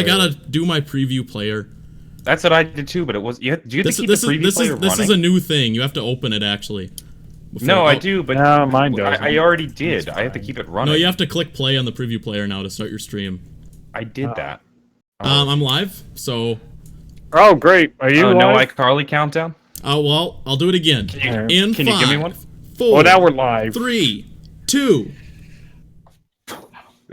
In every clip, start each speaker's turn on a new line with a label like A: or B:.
A: gotta do my preview player.
B: That's what I did too, but it was. Do you have to keep the preview player running?
A: This is a new thing. You have to open it actually.
B: No, I do, but
C: no, mine doesn't.
B: I already did. I have to keep it running.
A: No, you have to click play on the preview player now to start your stream.
B: I did that.
A: I'm live, so.
C: Oh, great! Are you live?
B: No iCarly countdown?
A: Oh well, I'll do it again.
B: Can you give me one?
A: 4.
C: Well, now we're live.
A: 3, 2.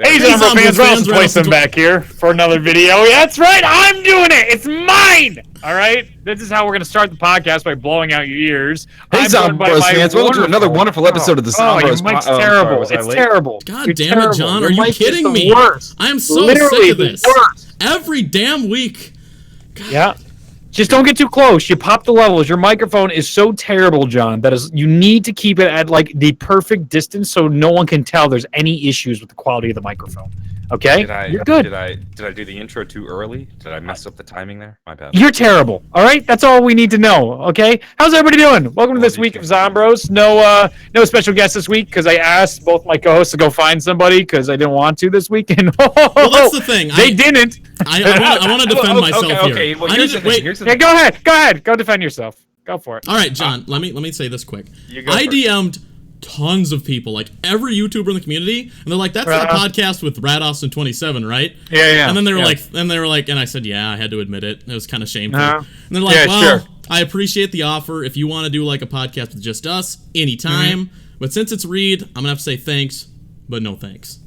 C: Hey, Zombro fans, Ross Placement back here for another video. Yeah, that's right, I'm doing it! It's mine! Alright? This is how we're going to start the podcast, by blowing out your ears.
D: Hey, Zombros fans, welcome to another wonderful episode of the Zombros.
C: Oh, your mic's terrible. It's terrible.
A: God damn it, John, are you kidding me? I am so sick of this. Every damn week. God.
C: Yeah. Just don't get too close. You pop the levels. Your microphone is so terrible, John, that is you need to keep it at like the perfect distance so no one can tell there's any issues with the quality of the microphone. Okay? You're good.
B: Did I do the intro too early? Did I mess up the timing there? My bad.
C: You're terrible. All right? That's all we need to know. Okay? How's everybody doing? Welcome to this week of Zombros. No special guests this week because I asked both my co-hosts to go find somebody because I didn't want to this weekend.
A: Well, that's the thing.
C: They didn't.
A: I want to defend myself here.
B: Okay. Well, here's the thing.
C: Yeah, go ahead. Go ahead. Go defend yourself. Go for it.
A: All right, John. Let me say this quick. I DM'd tons of people, like every YouTuber in the community, and they're like, "That's that podcast with Radaustin27, right?"
C: Yeah.
A: And then they were like, and I said, "Yeah, I had to admit it. It was kind of shameful." And they're like,
C: Yeah,
A: "Well,
C: sure.
A: I appreciate the offer. If you want to do like a podcast with just us, anytime. But since it's Reed, I'm gonna have to say thanks, but no thanks.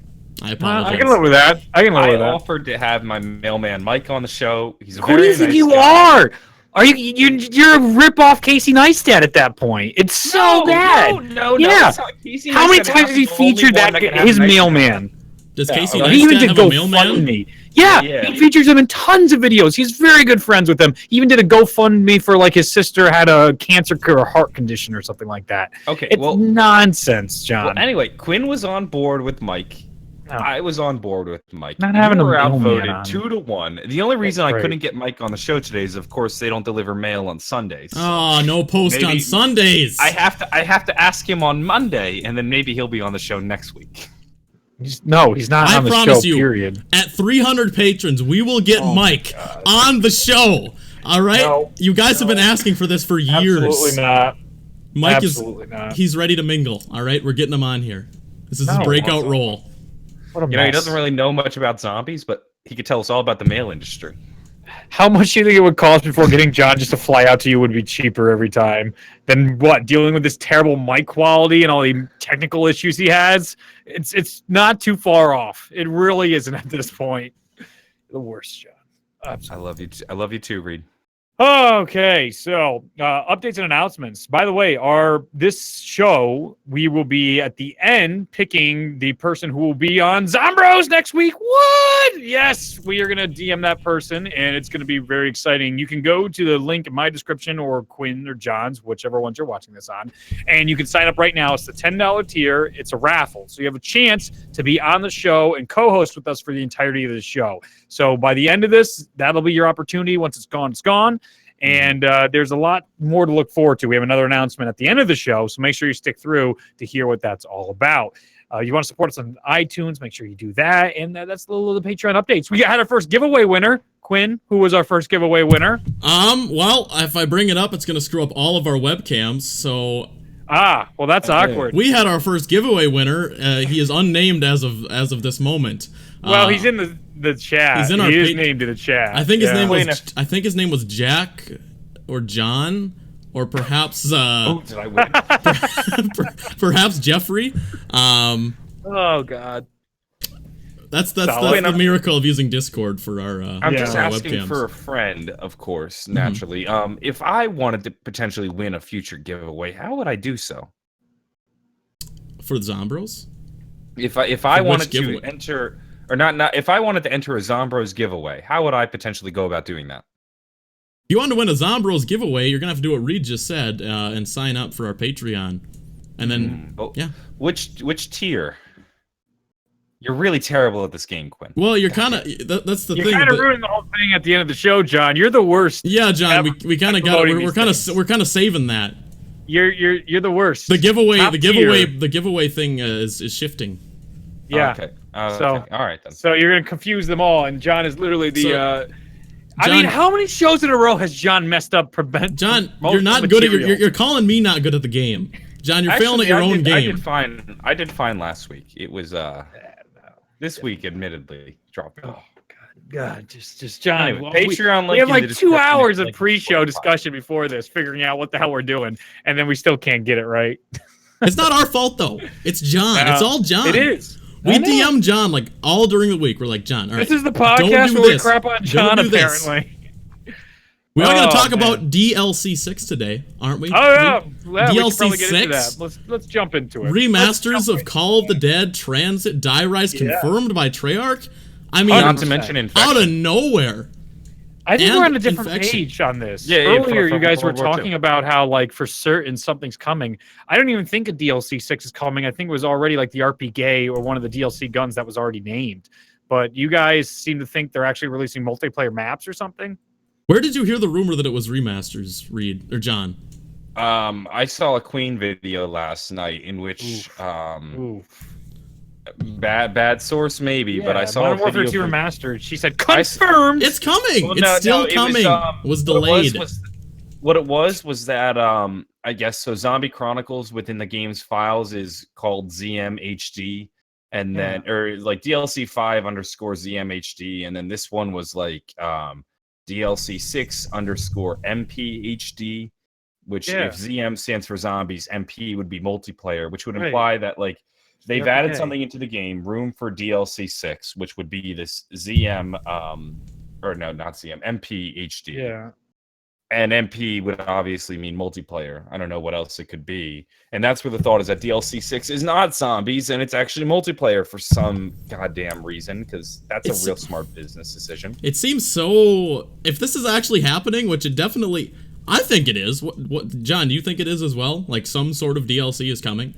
A: I apologize."
C: I can live with that. I
B: offered to have my mailman Mike on the show. He's a
C: Who do
B: very
C: you think
B: nice
C: you
B: guy.
C: are? Are you're a rip-off QKnightZ at that point? It's so bad.
B: No.
C: Yeah. How many times has he featured his mailman?
A: Does Casey
C: He even
A: Neistat
C: did
A: have a mailman?
C: GoFundMe. Yeah, he features him in tons of videos. He's very good friends with them. He even did a GoFundMe for like his sister had a cancer cure or heart condition or something like that.
B: Okay,
C: it's nonsense, John.
B: Well, anyway, Quinn was on board with Mike.
C: Oh.
B: I was on board with Mike.
C: Not having
B: you were
C: a mailman
B: outvoted
C: on.
B: 2-1. The only reason
C: That's
B: I
C: great.
B: couldn't get Mike on the show today is, of course, they don't deliver mail on Sundays.
A: Oh, no post on Sundays.
B: I have to ask him on Monday, and then maybe he'll be on the show next week.
C: No, he's not on the show,
A: promise you,
C: period.
A: At 300 patrons, we will get Mike on the show. All right?
C: No,
A: you guys have been asking for this for years.
C: Absolutely not.
A: Mike
C: Absolutely not.
A: He's ready to mingle. All right? We're getting him on here. This is his breakout role.
C: What a
B: he doesn't really know much about zombies, but he could tell us all about the mail industry.
C: How much do you think it would cost before getting John just to fly out to you would be cheaper every time than what? Dealing with this terrible mic quality and all the technical issues he has? It's not too far off. It really isn't at this point. The worst, John. Absolutely.
B: I love you too, Reed.
C: Okay, so updates and announcements. By the way, this show, we will be at the end picking the person who will be on Zombros next week. What? Yes, we are going to DM that person, and it's going to be very exciting. You can go to the link in my description or Quinn or John's, whichever ones you're watching this on, and you can sign up right now. It's the $10 tier. It's a raffle, so you have a chance to be on the show and co-host with us for the entirety of the show. So by the end of this, that'll be your opportunity. Once it's gone, it's gone. And there's a lot more to look forward to. We have another announcement at the end of the show, so make sure you stick through to hear what that's all about. You want to support us on iTunes, make sure you do that. And that's the little Patreon updates. We had our first giveaway winner. Quinn, who was our first giveaway winner?
A: Well, if I bring it up, it's going to screw up all of our webcams, so...
C: well, that's awkward.
A: We had our first giveaway winner. He is unnamed as of this moment.
C: Well, he's in the chat. He's in our named in the chat.
A: I think his name was. I think his name was Jack, or John, or perhaps.
B: Did I win?
A: Perhaps Jeffrey.
C: Oh God.
A: That's the miracle of using Discord for our.
B: I'm just
A: our
B: asking
A: webcams.
B: for a friend, of course, naturally. If I wanted to potentially win a future giveaway, how would I do so?
A: For the Zombros?
B: If I wanted to enter, or not, if I wanted to enter a Zombros giveaway, how would I potentially go about doing that?
A: If you want to win a Zombros giveaway, you're gonna have to do what Reed just said and sign up for our Patreon, and then yeah.
B: Which tier? You're really terrible at this game, Quinn.
A: Well, you're kind of that's the thing.
C: You're kind of ruining the whole thing at the end of the show, John. You're the worst.
A: Yeah, John. We kind of got. We're kind of saving that.
C: You're the worst.
A: The giveaway thing is shifting.
C: Yeah.
B: Okay.
C: So,
B: all right then.
C: So you're gonna confuse them all, and John is literally the.
A: So,
C: I mean, how many shows in a row has John messed up?
A: John, you're not good at you're calling me not good at the game. John, you're failing at your own game.
B: I did fine last week. It was this week, admittedly, dropping.
C: Oh God, just John.
B: Anyway, Patreon.
C: We have like 2 hours of pre-show discussion before this, figuring out what the hell we're doing, and then we still can't get it right.
A: It's not our fault though. It's John. It's all John.
C: It is.
A: We DM John like all during the week. We're like, John, all right.
C: This is the podcast where we crap on John, apparently.
A: We are going to talk about DLC 6 today, aren't we?
C: Oh yeah,
A: DLC 6.
C: Let's jump into it.
A: Remasters of Call of the Dead, Transit, Die Rise confirmed by Treyarch. I mean,
B: not to mention Infection.
A: Out of nowhere.
C: I think we're on a different page on this.
B: Yeah,
C: earlier you guys were talking about how like for certain something's coming. I don't even think a DLC 6 is coming. I think it was already like the RP Gay or one of the DLC guns that was already named. But you guys seem to think they're actually releasing multiplayer maps or something.
A: Where did you hear the rumor that it was remasters, Reed or John?
B: I saw a Queen video last night in which bad source maybe, but I saw
C: Modern Warfare 2 remastered. She said confirmed.
A: It's coming. Well, it's still coming. It was delayed.
B: What it was that I guess so. Zombie Chronicles within the game's files is called ZMHD, and then or like DLC 5_ZMHD, and then this one was like DLC 6_MPHD, which if ZM stands for zombies, MP would be multiplayer, which would imply that like they've added something into the game, room for DLC 6, which would be this ZM, or no, not ZM, MPHD.
C: Yeah.
B: And MP would obviously mean multiplayer. I don't know what else it could be. And that's where the thought is that DLC 6 is not zombies, and it's actually multiplayer for some goddamn reason, because that's a real smart business decision.
A: It seems so... If this is actually happening, which it definitely... I think it is. What John, do you think it is as well? Like some sort of DLC is coming?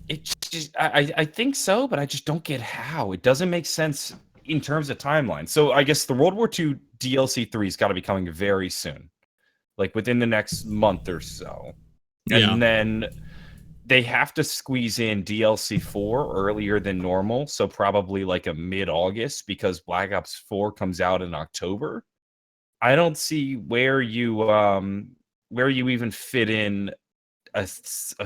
B: It just, I think so, but I just don't get how. It doesn't make sense in terms of timeline. So I guess the World War II DLC 3 has got to be coming very soon. Like within the next month or so. And then they have to squeeze in DLC 4 earlier than normal. So probably like a mid-August, because Black Ops 4 comes out in October. I don't see where you even fit in a 6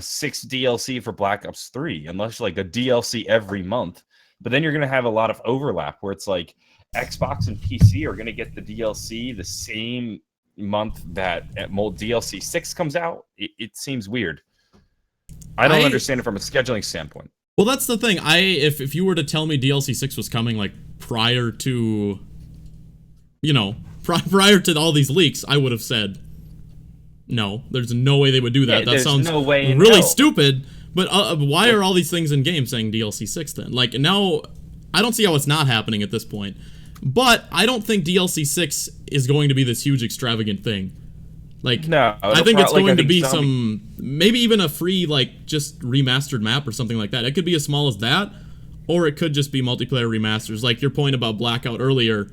B: DLC for Black Ops 3, unless like a DLC every month. But then you're going to have a lot of overlap where it's like Xbox and PC are going to get the DLC the same month that DLC 6 comes out. It seems weird. I don't understand it from a scheduling standpoint.
A: Well, that's the thing. If you were to tell me DLC 6 was coming like prior to, prior to all these leaks, I would have said no. There's no way they would do that. That sounds really stupid. But why are all these things in game saying DLC 6 then? Like now, I don't see how it's not happening at this point. But I don't think DLC 6 is going to be this huge extravagant thing. Like, no, I think it's going to be some, maybe even a free, like, just remastered map or something like that. It could be as small as that, or it could just be multiplayer remasters. Like your point about Blackout earlier,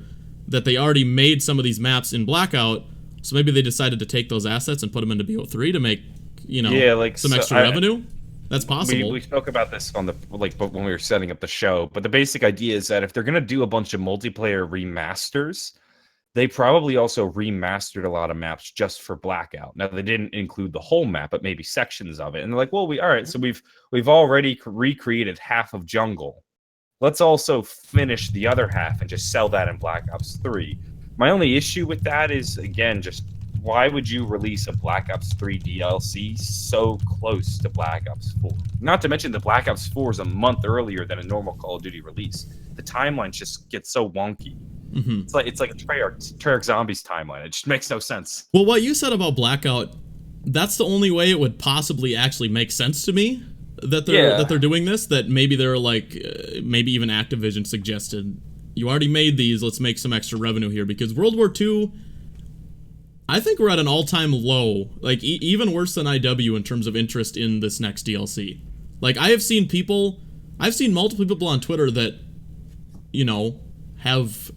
A: that they already made some of these maps in Blackout, so maybe they decided to take those assets and put them into BO3 to make, some extra revenue. That's possible.
B: We spoke about this on the when we were setting up the show, but the basic idea is that if they're going to do a bunch of multiplayer remasters, they probably also remastered a lot of maps just for Blackout. Now they didn't include the whole map, but maybe sections of it. And they're like, well, so we've already recreated half of Jungle. Let's also finish the other half and just sell that in Black Ops 3. My only issue with that is, again, just why would you release a Black Ops 3 DLC so close to Black Ops 4? Not to mention the Black Ops 4 is a month earlier than a normal Call of Duty release. The timeline just gets so wonky. Mm-hmm. It's like Treyarch Zombies timeline. It just makes no sense.
A: Well, what you said about Blackout, that's the only way it would possibly actually make sense to me that they're doing this. That maybe they're like, maybe even Activision suggested, you already made these, let's make some extra revenue here, because World War II, I think we're at an all-time low, like even worse than IW in terms of interest in this next DLC. Like I've seen multiple people on Twitter that, have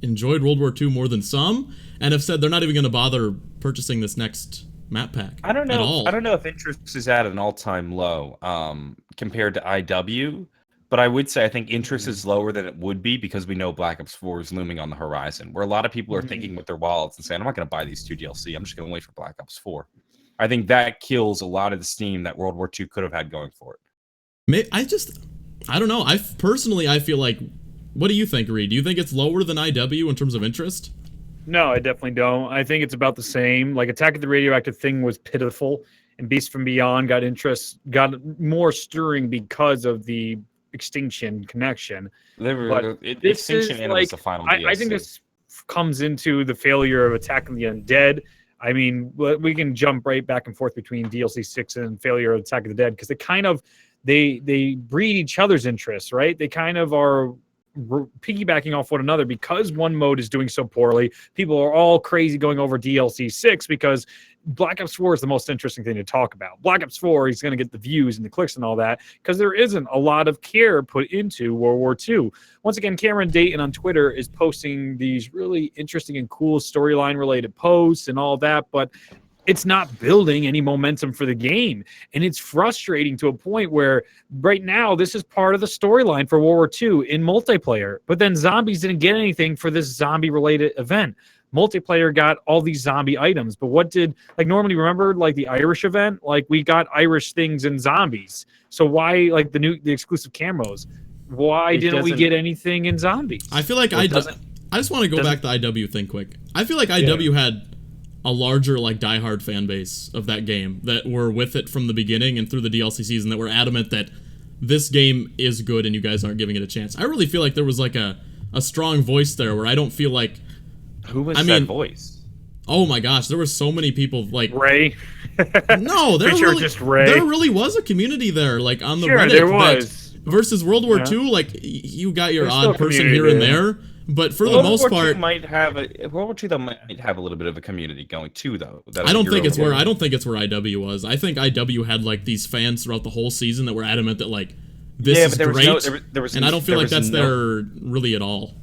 A: enjoyed World War II more than some, and have said they're not even going to bother purchasing this next map pack.
B: I don't know.
A: At all.
B: I don't know if interest is at an all-time low compared to IW, but I would say I think interest is lower than it would be because we know Black Ops 4 is looming on the horizon, where a lot of people are thinking with their wallets and saying, I'm not going to buy these 2 DLC. I'm just going to wait for Black Ops 4. I think that kills a lot of the steam that World War II could have had going for it.
A: I don't know. I feel like, what do you think, Reed? Do you think it's lower than IW in terms of interest?
C: No, I definitely don't. I think it's about the same. Like Attack of the Radioactive thing was pitiful, and Beast from Beyond got more stirring because of the Extinction connection.
B: Extinction and was the final DLC.
C: I think this comes into the failure of Attack of the Undead. I mean, we can jump right back and forth between DLC 6 and failure of Attack of the Dead because they breed each other's interests, right? They kind of are piggybacking off one another because one mode is doing so poorly. People are all crazy going over DLC 6 because Black Ops 4 is the most interesting thing to talk about. Black Ops 4 is going to get the views and the clicks and all that because there isn't a lot of care put into World War II. Once again, Cameron Dayton on Twitter is posting these really interesting and cool storyline related posts and all that, but it's not building any momentum for the game. And it's frustrating to a point where right now this is part of the storyline for World War II in multiplayer. But then zombies didn't get anything for this zombie-related event. Multiplayer got all these zombie items. But what did, like normally remember like the Irish event? Like we got Irish things and zombies. So why like the exclusive camos? Why didn't we get anything in zombies?
A: I feel like I just want to go back to the IW thing quick. I feel like IW had a larger like diehard fan base of that game that were with it from the beginning and through the DLC season that were adamant that this game is good and you guys aren't giving it a chance. I really feel like there was like a strong voice there where I don't feel like
B: who was that voice?
A: Oh my gosh, there were so many people like
C: Ray.
A: No, there really was a community there like on the Reddit
C: there was.
A: Versus World War II, like you got your odd person here and there. But for the most part,
B: World War II might have a little bit of a community going too, though.
A: I don't think it's where IW was. I think IW had like these fans throughout the whole season that were adamant that like this is great, and I don't feel like that's there really at all.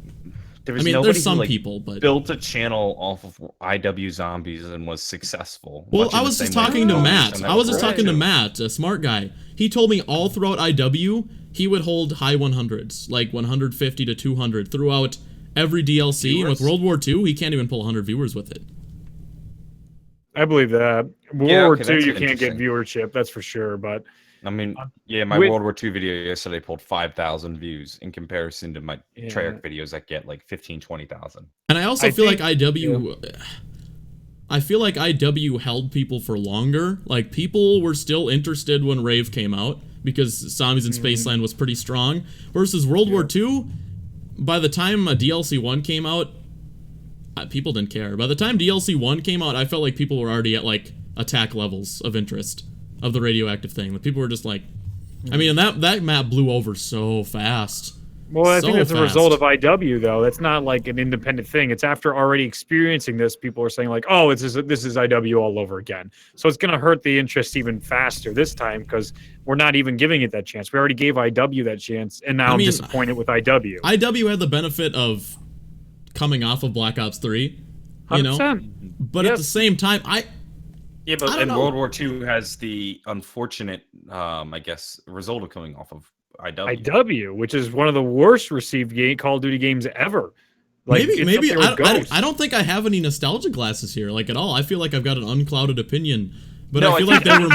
A: There's some people, but
B: built a channel off of IW zombies and was successful.
A: Well, I was just talking to Matt. A smart guy. He told me all throughout IW he would hold high 100s, like 150 to 200 throughout every DLC, and with World War II, he can't even pull 100 viewers with it.
C: I believe that. World War II, you can't get viewership, that's for sure, but...
B: I mean, my World War II video yesterday pulled 5,000 views in comparison to my Treyarch videos that get like 15, 20,000.
A: And I also feel like IW... I feel like IW held people for longer. Like, people were still interested when Rave came out, because Zombies in Spaceland was pretty strong, versus World War II... By the time DLC 1 came out, people didn't care. By the time DLC 1 came out, I felt like people were already at, like, attack levels of interest of the radioactive thing. Like, people were just like... I mean, that map blew over so fast.
C: Well, I think that's a result of IW, though. That's not, like, an independent thing. It's after already experiencing this, people are saying, like, oh, this is IW all over again. So it's going to hurt the interest even faster this time, because we're not even giving it that chance. We already gave IW that chance, and now I'm disappointed with IW.
A: IW had the benefit of coming off of Black Ops 3, you know? But at the same time,
B: World War II has the unfortunate, I guess, result of coming off of
C: IW, which is one of the worst received Call of Duty games ever. Like,
A: maybe I don't think I have any nostalgia glasses here, like, at all. I feel like I've got an unclouded opinion, but I feel like they were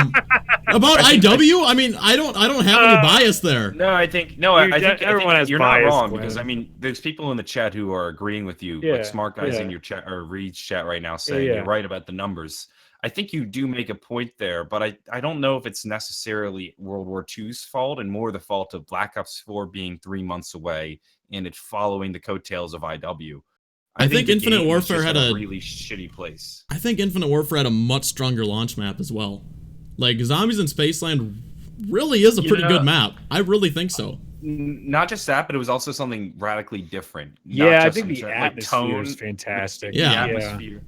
A: about IW. I mean, I don't have any bias there.
B: I think
C: everyone has
B: you're
C: bias,
B: not wrong, because I mean, there's people in the chat who are agreeing with you, like smart guys in your chat or Reed's chat right now saying you're right about the numbers. I think you do make a point there, but I don't know if it's necessarily World War II's fault, and more the fault of Black Ops 4 being 3 months away and it following the coattails of IW.
A: I think Infinite Warfare had a
B: really shitty place.
A: I think Infinite Warfare had a much stronger launch map as well. Like, Zombies in Spaceland really is a pretty good map. I really think so.
B: Not just that, but it was also something radically different.
C: I think the atmosphere is fantastic.
B: The atmosphere.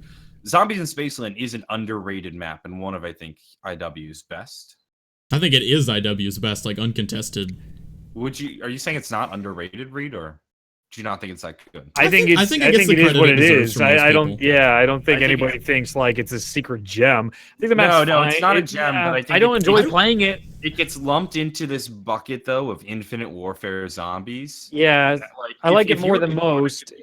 B: Zombies in Spaceland is an underrated map and one of, I think, IW's best.
A: I think it is IW's best, like, uncontested.
B: Are you saying it's not underrated, Reed, or do you not think it's that good?
C: I think it is what it is. I don't think anybody thinks like it's a secret gem. I think the map's fine.
B: It's not a gem, but
C: I don't enjoy playing it.
B: It gets lumped into this bucket though of Infinite Warfare zombies.
C: Yeah, I like it more than most.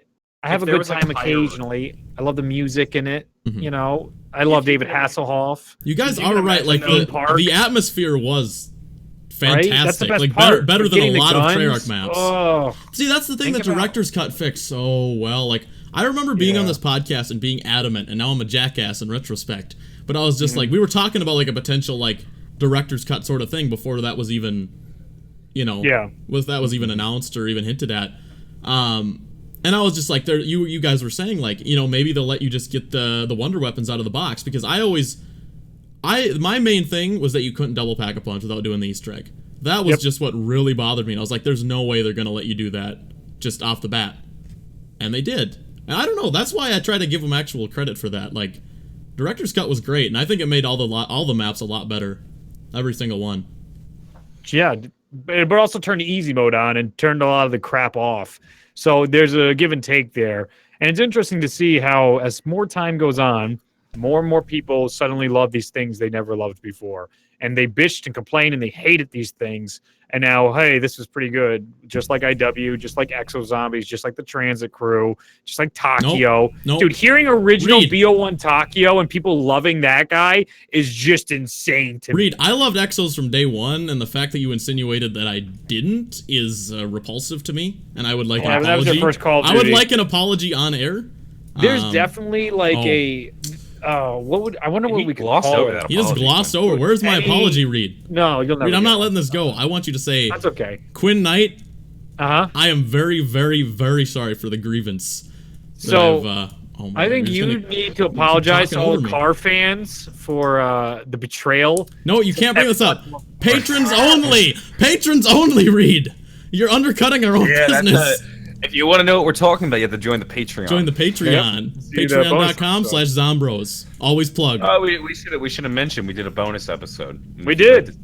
C: I have a good time occasionally. I love the music in it. You know, I love David Hasselhoff.
A: You guys are right. Like the atmosphere was fantastic. Right? That's the best like
C: part.
A: better than a lot of Treyarch maps.
C: Oh.
A: See, that's the thing that Director's Cut fixed so well. Like I remember being on this podcast and being adamant, and now I'm a jackass in retrospect. But I was just like, we were talking about like a potential like Director's Cut sort of thing before that was even, that was even announced or even hinted at. And I was just like, you guys were saying like, maybe they'll let you just get the wonder weapons out of the box, because my main thing was that you couldn't double Pack-a-Punch without doing the Easter egg. That was just what really bothered me. And I was like, there's no way they're gonna let you do that just off the bat, and they did. And I don't know. That's why I try to give them actual credit for that. Like, Director's Cut was great, and I think it made all the maps a lot better, every single one.
C: Yeah, but also turned easy mode on and turned a lot of the crap off. So there's a give and take there. And it's interesting to see how, as more time goes on, more and more people suddenly love these things they never loved before. And they bitched and complained and they hated these things. And now, hey, this is pretty good. Just like IW, just like Exo Zombies, just like the Transit Crew, just like Takio.
A: Nope.
C: Dude, hearing original BO1 Takio and people loving that guy is just insane to me.
A: Reed, I loved Exos from day one, and the fact that you insinuated that I didn't is repulsive to me, and I would like an apology.
C: That was your first Call of Duty.
A: I would like an apology on air.
C: There's definitely like I wonder what we could call it.
A: He just glossed over. Where's my apology, Reed?
C: No, you'll never.
A: Reed, I'm not letting this go. I want you to say.
C: That's okay.
A: QKnightZ. I am very, very, very sorry for the grievance.
C: So I think you need to apologize to all the car fans for the betrayal.
A: No, you can't bring this up. Patrons only. Patrons only. Reed, you're undercutting our own business.
B: If you want to know what we're talking about, you have to join the Patreon.
A: Join the Patreon. Yep. Patreon.com/Zombros. Always plug.
B: Oh, we should have mentioned we did a bonus episode.
C: We did.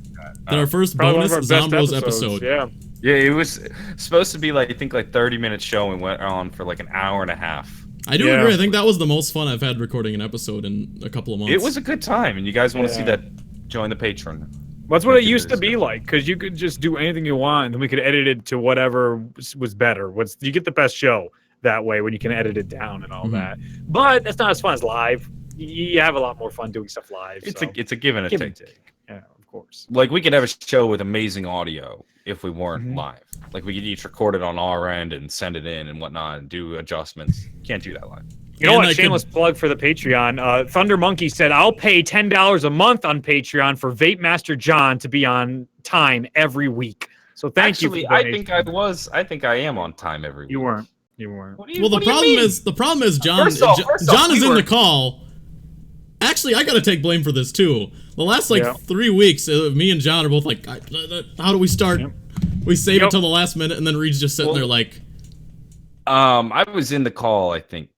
A: Our first bonus Zombros episode.
C: Yeah.
B: Yeah, it was supposed to be like, I think, like 30-minute show, and went on for like an hour and a half.
A: I do agree. I think that was the most fun I've had recording an episode in a couple of months.
B: It was a good time, and you guys want to see that, join the Patreon.
C: That's what it used to be like, because you could just do anything you want, and then we could edit it to whatever was better. You get the best show that way when you can edit it down and all that. But that's not as fun as live. You have a lot more fun doing stuff live.
B: It's a give and a take.
C: Yeah, of course.
B: Like, we could have a show with amazing audio if we weren't live. Like, we could each record it on our end and send it in and whatnot and do adjustments. Can't do that live.
C: You know what? Shameless plug for the Patreon. Thunder Monkey said, "I'll pay $10 a month on Patreon for Vape Master John to be on time every week." So thank you.
B: I think I am on time every week.
C: You weren't.
A: Well, the problem is John. John is in the call. Actually, I got to take blame for this too. The last 3 weeks, me and John are both like, "How do we start?" Yep. We save it till the last minute, and then Reed's just sitting there like.
B: I was in the call, I think.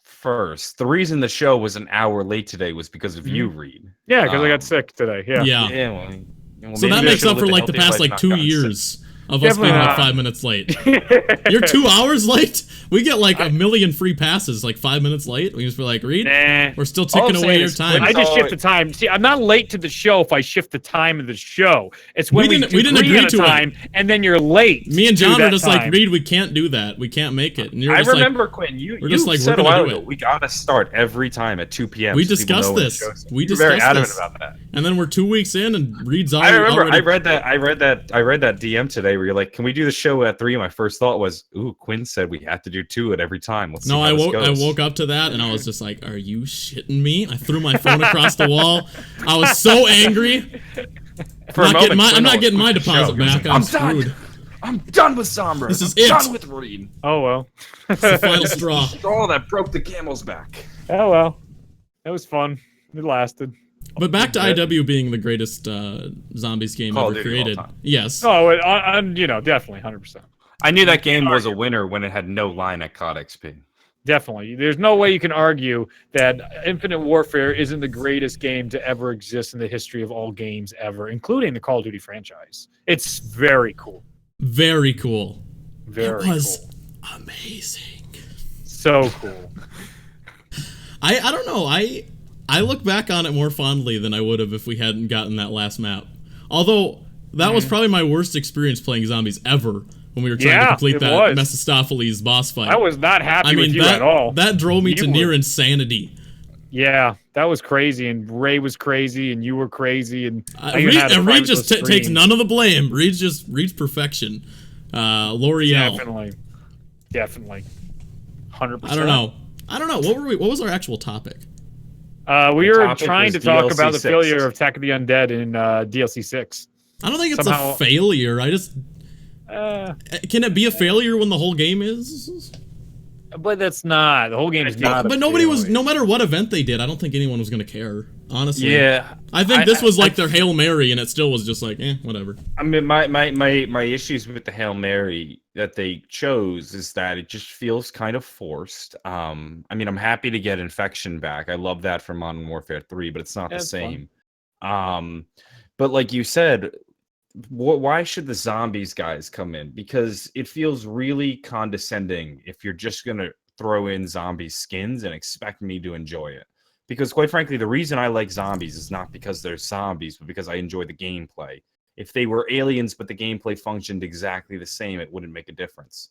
B: First, the reason the show was an hour late today was because of you, Reed.
C: Yeah, because I got sick today.
A: Yeah. Well, so that makes up for like the past 2 years of us being like 5 minutes late. You're 2 hours late? We get like a million free passes like 5 minutes late. We just be like, Reed, we're still ticking away your time.
C: I just shift the time. See, I'm not late to the show if I shift the time of the show. It's when we didn't agree to time, and then you're late.
A: Me and John are just like, Reed, we can't do that. We can't make it. And you're just
B: remember, Quinn, you said a while ago, we gotta start every time at 2 p.m.
A: We discussed this.
B: We discussed very adamant about that.
A: And then we're 2 weeks in, and Reed's already.
B: I remember. I read that DM today where you're like, "Can we do the show at 3?" My first thought was, "Ooh, Quinn said we have to do 2 at every time." Let's see how this goes.
A: I woke up to that and I was just like, "Are you shitting me?" I threw my phone across the wall. I was so angry. I'm not getting my deposit back. I'm screwed.
B: I'm done with Sombra.
A: This is it.
B: Done with Reed.
C: Oh well.
A: It's the final straw.
B: The straw that broke the camel's back.
C: Oh well. It was fun. It lasted.
A: But back to IW being the greatest zombies game ever created. Yes.
C: Oh, definitely 100%.
B: I knew that game was a winner when it had no line at COD XP.
C: Definitely. There's no way you can argue that Infinite Warfare isn't the greatest game to ever exist in the history of all games ever, including the Call of Duty franchise. It's very cool.
A: Very cool.
C: Very
A: cool. It was amazing.
C: So cool.
A: I don't know. I look back on it more fondly than I would have if we hadn't gotten that last map. Although, That was probably my worst experience playing zombies ever when we were trying to complete that Mephistopheles boss fight.
C: I was not happy with you at all.
A: That drove me to near insanity.
C: Yeah, that was crazy, and Ray was crazy, and you were crazy, and
A: Reed just takes none of the blame. Reed's perfection. L'Oreal.
C: Definitely. 100%.
A: I don't know. What was our actual topic?
C: We were trying to talk about the failure of Attack of the Undead in DLC 6.
A: I don't think it's a failure. I just... can it be a failure when the whole game is?
C: But that's not. The whole game is not.
A: But nobody was... No matter what event they did, I don't think anyone was going to care. Honestly.
B: Yeah.
A: I think this was like their Hail Mary, and it still was just like, whatever.
B: I mean, my issues with the Hail Mary that they chose is that it just feels kind of forced. I mean, I'm happy to get Infection back. I love that from Modern Warfare 3, but it's not the same. But like you said, why should the zombies guys come in? Because it feels really condescending if you're just going to throw in zombie skins and expect me to enjoy it. Because quite frankly, the reason I like zombies is not because they're zombies, but because I enjoy the gameplay. If they were aliens, but the gameplay functioned exactly the same, it wouldn't make a difference.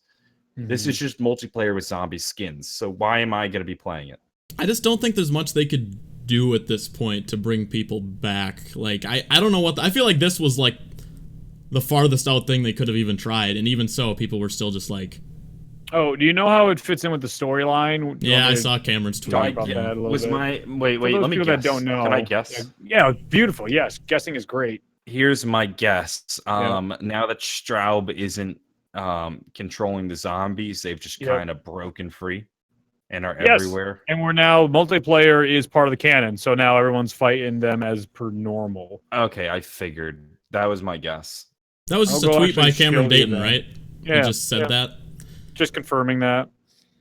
B: This is just multiplayer with zombie skins. So why am I going to be playing it?
A: I just don't think there's much they could do at this point to bring people back. Like, I don't know what... I feel like this was like the farthest out thing they could have even tried. And even so, people were still just like...
C: Oh, do you know how it fits in with the storyline?
A: Yeah, I saw Cameron's tweet.
C: Talk about that a little bit.
B: Wait, let me guess.
C: That don't know.
B: Can I guess?
C: Yeah, beautiful. Yes, guessing is great.
B: Here's my guess. Now that Straub isn't controlling the zombies, they've just kind of broken free and are everywhere.
C: And we're now multiplayer is part of the canon, so now everyone's fighting them as per normal.
B: Okay, I figured. That was my guess.
A: That was just a tweet by Cameron Dayton, right?
C: Yeah,
A: he just said that.
C: Just confirming that.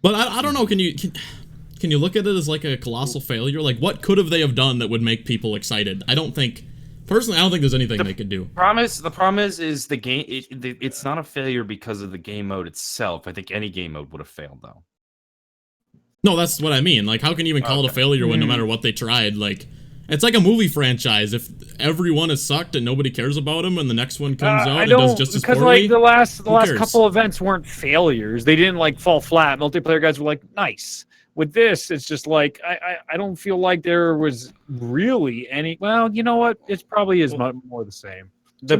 A: But I don't know. Can you look at it as like a colossal failure? Like, what could have they have done that would make people excited? I don't think there's anything they could do.
B: The problem is the game. It's not a failure because of the game mode itself. I think any game mode would have failed though.
A: No, that's what I mean. Like, how can you even call it a failure when no matter what they tried? Like, it's like a movie franchise. If everyone has sucked and nobody cares about them, and the next one comes out and does just as poorly,
C: like the last couple events weren't failures. They didn't like fall flat. Multiplayer guys were like nice. With this, it's just like I don't feel like there was really any. Well, you know what? It probably is more the same.
B: The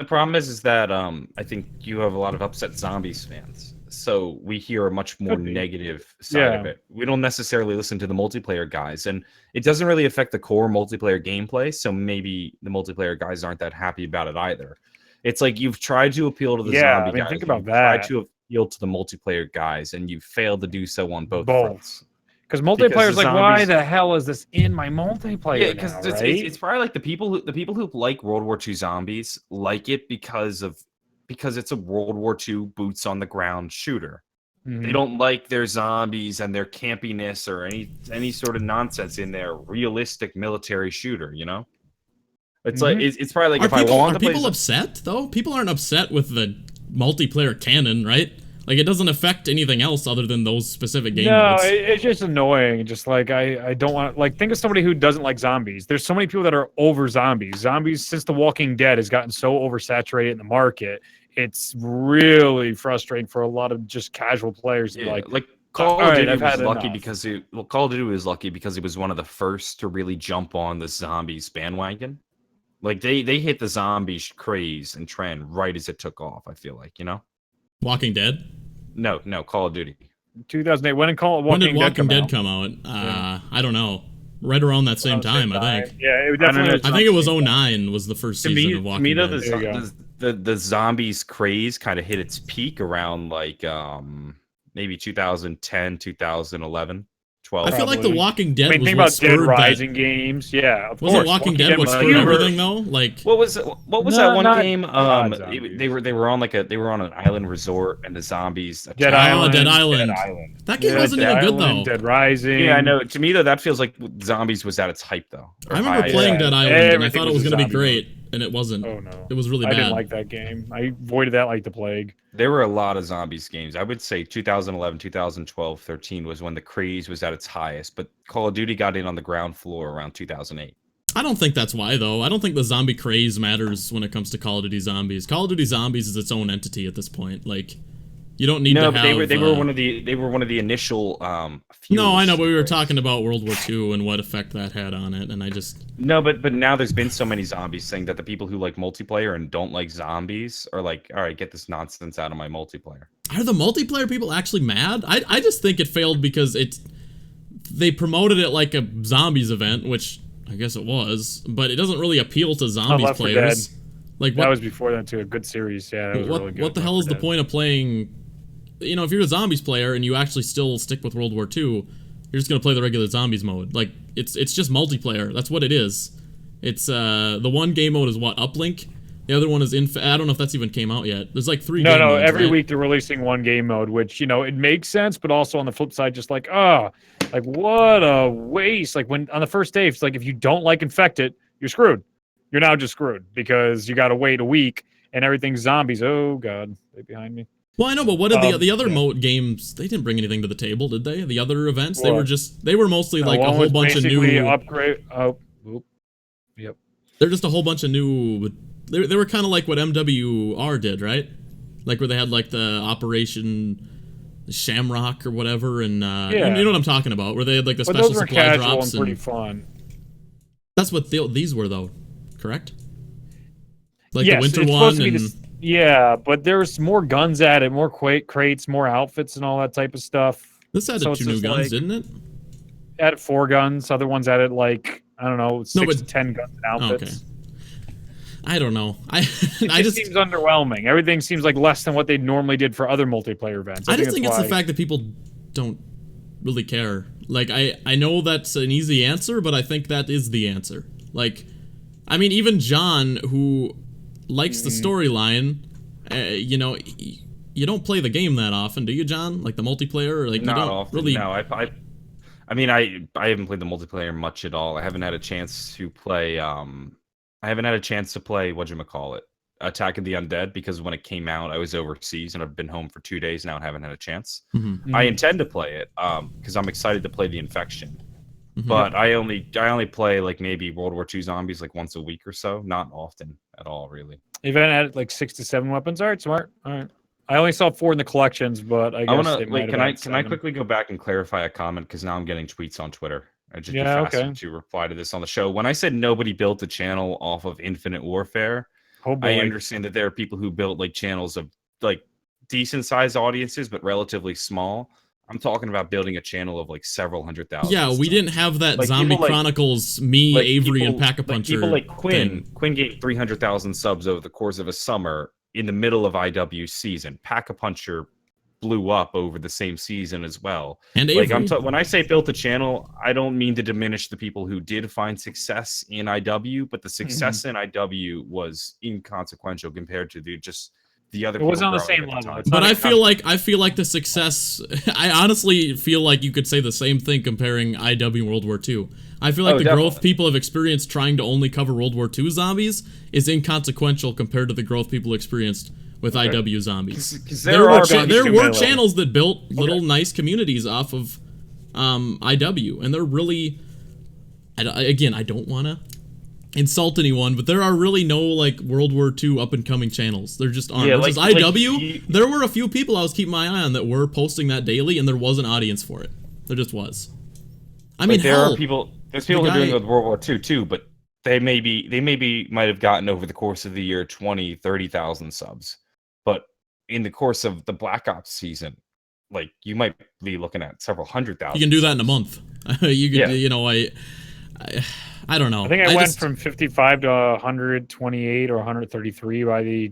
B: problem is that I think you have a lot of upset zombies fans. So we hear a much more negative side of it. We don't necessarily listen to the multiplayer guys, and it doesn't really affect the core multiplayer gameplay. So maybe the multiplayer guys aren't that happy about it either. It's like you've tried to appeal to the zombie guys.
C: Think about that.
B: Tried to appeal to the multiplayer guys, and you failed to do so on both fronts.
C: Because multiplayer is like, why the hell is this in my multiplayer?
B: Yeah, because it's probably like the people who like World War II zombies like it because it's a World War II boots on the ground shooter. They don't like their zombies and their campiness or any sort of nonsense in their realistic military shooter. You know, it's like it's probably like
A: are people upset though? People aren't upset with the multiplayer canon, right? Like, it doesn't affect anything else other than those specific game modes.
C: It's just annoying. Just like I don't want, like, think of somebody who doesn't like zombies. There's so many people that are over zombies. Zombies, since The Walking Dead has gotten so oversaturated in the market, it's really frustrating for a lot of just casual players.
B: Like Call of Duty was lucky because Call of Duty was lucky because it was one of the first to really jump on the zombies bandwagon. Like they hit the zombie craze and trend right as it took off. I feel like, you know.
A: Walking Dead?
B: No, Call of Duty.
C: 2008. When did
A: Walking Dead come out? I don't know. Right around that same time, I think.
C: Yeah, it definitely.
A: I think it was 2009 was the first season of Walking Dead.
B: The zombies craze kind of hit its peak around like maybe 2010, 2011. 12.
A: I feel like The Walking Dead was
C: think
A: what
C: about Dead
A: spurred
C: Rising games. Yeah, of course.
A: Wasn't Walking Dead what spurred everything though? Like
B: what was that one game? They were on an island resort and the zombies.
A: Dead Island. That game wasn't even good though.
C: Dead Rising.
B: Yeah, I know. To me though, that feels like zombies was at its hype though.
A: I remember playing Dead Island and I thought it was going to be great, and it wasn't.
C: Oh no,
A: it was really bad.
C: I didn't like that game. I avoided that like the plague.
B: There were a lot of zombies games. I would say 2011, 2012, 13 was when the craze was at its highest, but Call of Duty got in on the ground floor around 2008.
A: I don't think that's why, though. I don't think the zombie craze matters when it comes to Call of Duty Zombies. Call of Duty Zombies is its own entity at this point. Like, you don't need to have...
B: No, but they were one of the initial
A: No, I know, but we were talking about World War II and what effect that had on it, and I just...
B: No, but now there's been so many zombies saying that the people who like multiplayer and don't like zombies are like, all right, get this nonsense out of my multiplayer.
A: Are the multiplayer people actually mad? I just think it failed because they promoted it like a zombies event, which... I guess it was, but it doesn't really appeal to zombies players. Like
C: that was before that too. A good series, yeah. That was really good.
A: What the hell is the point of playing? You know, if you're a zombies player and you actually still stick with World War II, you're just gonna play the regular zombies mode. Like it's just multiplayer. That's what it is. It's the one game mode is what, Uplink. The other one is I don't know if that's even came out yet. There's like 3 game modes. No,
C: every
A: right?
C: week they're releasing one game mode, which, it makes sense, but also on the flip side, just like, like what a waste. Like when on the first day, it's like if you don't like Infected, you're screwed. You're now just screwed because you got to wait a week and everything's zombies. Oh God, they behind me.
A: Well, I know, but what did the other mode games? They didn't bring anything to the table, did they? The other events, they were mostly like a whole bunch of new
C: upgrade. Oh, yep.
A: They're just a whole bunch of new. They were kind of like what MWR did, right? Like where they had like the Operation Shamrock or whatever, and you know what I'm talking about, where they had like the special supply drops.
C: And pretty fun.
A: That's what these were, though, correct? Like the winter one, and
C: but there's more guns added, more crates, more outfits, and all that type of stuff.
A: This added 2 new guns, didn't it?
C: Added 4 guns. Other ones added like I don't know, 6 to 10 guns and outfits.
A: Okay. I don't know. It
C: just seems underwhelming. Everything seems like less than what they normally did for other multiplayer events.
A: I just think it's the fact that people don't really care. Like, I know that's an easy answer, but I think that is the answer. Like, I mean, even John, who likes the storyline, you don't play the game that often, do you, John? Like the multiplayer, or like
B: not
A: you don't
B: often.
A: Really.
B: No, I mean, I haven't played the multiplayer much at all. I haven't had a chance to play. Whatchamacallit, Attack of the Undead, because when it came out, I was overseas and I've been home for 2 days now and haven't had a chance. I intend to play it because I'm excited to play the Infection. But I only play like maybe World War II Zombies like once a week or so, not often at all, really.
C: You've added like 6 to 7 weapons. All right, smart. All right. I only saw 4 in the collections, but I guess
B: can I quickly go back and clarify a comment, because now I'm getting tweets on Twitter. I'd just be faster to reply to this on the show. When I said nobody built a channel off of Infinite Warfare, I understand that there are people who built like channels of like decent sized audiences, but relatively small. I'm talking about building a channel of like several 100,000.
A: Yeah, we didn't have that like Zombie Chronicles, Avery, and Pack-a-Punch.
B: People like Quinn. Quinn gained 300,000 subs over the course of a summer in the middle of IW season. Pack-a-Puncher blew up over the same season as well.
A: And
B: like when I say built a channel, I don't mean to diminish the people who did find success in IW, but the success in IW was inconsequential compared to the other.
C: It wasn't on the same level.
A: But I feel like the success. I honestly feel like you could say the same thing comparing IW and World War II. I feel like the growth people have experienced trying to only cover World War II zombies is inconsequential compared to the growth people experienced with IW zombies. There were channels that built little nice communities off of IW, and they're really. I don't want to insult anyone, but there are really no like World War II up and coming channels. There just aren't. Versus IW, there were a few people I was keeping my eye on that were posting that daily, and there was an audience for it. There just was. I mean,
B: there's people who are doing it with World War II too, but they might have gotten over the course of the year 20, 30,000 subs. But in the course of the Black Ops season, like you might be looking at several 100,000.
A: You can do that in a month. You could, I don't know.
C: I think I went from 55 to 128 or 133 by the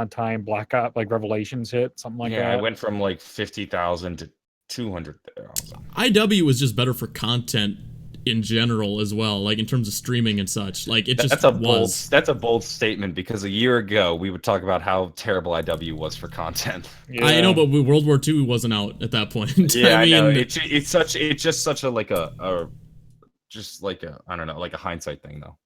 C: time Black Ops like Revelations hit, something like that.
B: Yeah, I went from like 50,000 to 200,000.
A: IW was just better for content in general as well, like in terms of streaming and such. Like that's
B: a bold statement, because a year ago we would talk about how terrible IW was for content.
A: Yeah. I know, but World War II wasn't out at that point.
B: Yeah, I know. It's just such a I don't know, like a hindsight thing though.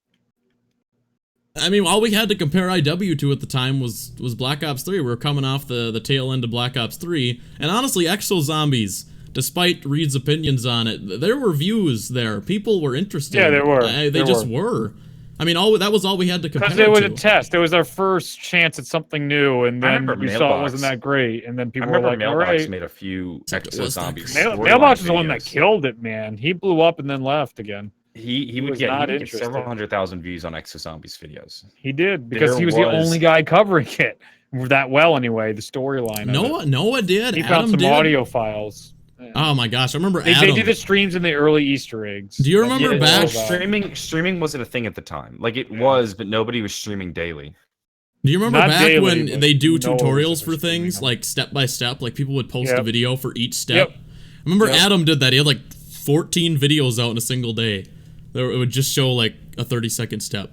A: I mean, all we had to compare IW to at the time was Black Ops 3. We were coming off the tail end of Black Ops 3, and honestly, Exo Zombies despite Reed's opinions on it, there were views there. People were interested.
C: Yeah, there were.
A: They just were. I mean, that was all we had to compare
C: because it was
A: to.
C: a test. It was our first chance at something new, and then we saw it wasn't that great, and then people were like, "All right."
B: Made a few Exo Zombies.
C: Mailbox is the one that killed it, man. He blew up and then left again.
B: He would get several 100,000 views on Exo Zombies videos.
C: He did because he was the only guy covering it that well. Anyway, the storyline.
A: Noah did.
C: He found some audio files.
A: Oh my gosh, I remember
C: they did the streams in the early Easter eggs.
A: Do you remember back?
B: Streaming wasn't a thing at the time. Like it was, but nobody was streaming daily.
A: Do you remember back when they do tutorials for things like step by step? Like people would post a video for each step. I remember Adam did that. He had like 14 videos out in a single day. It would just show like a 30-second step.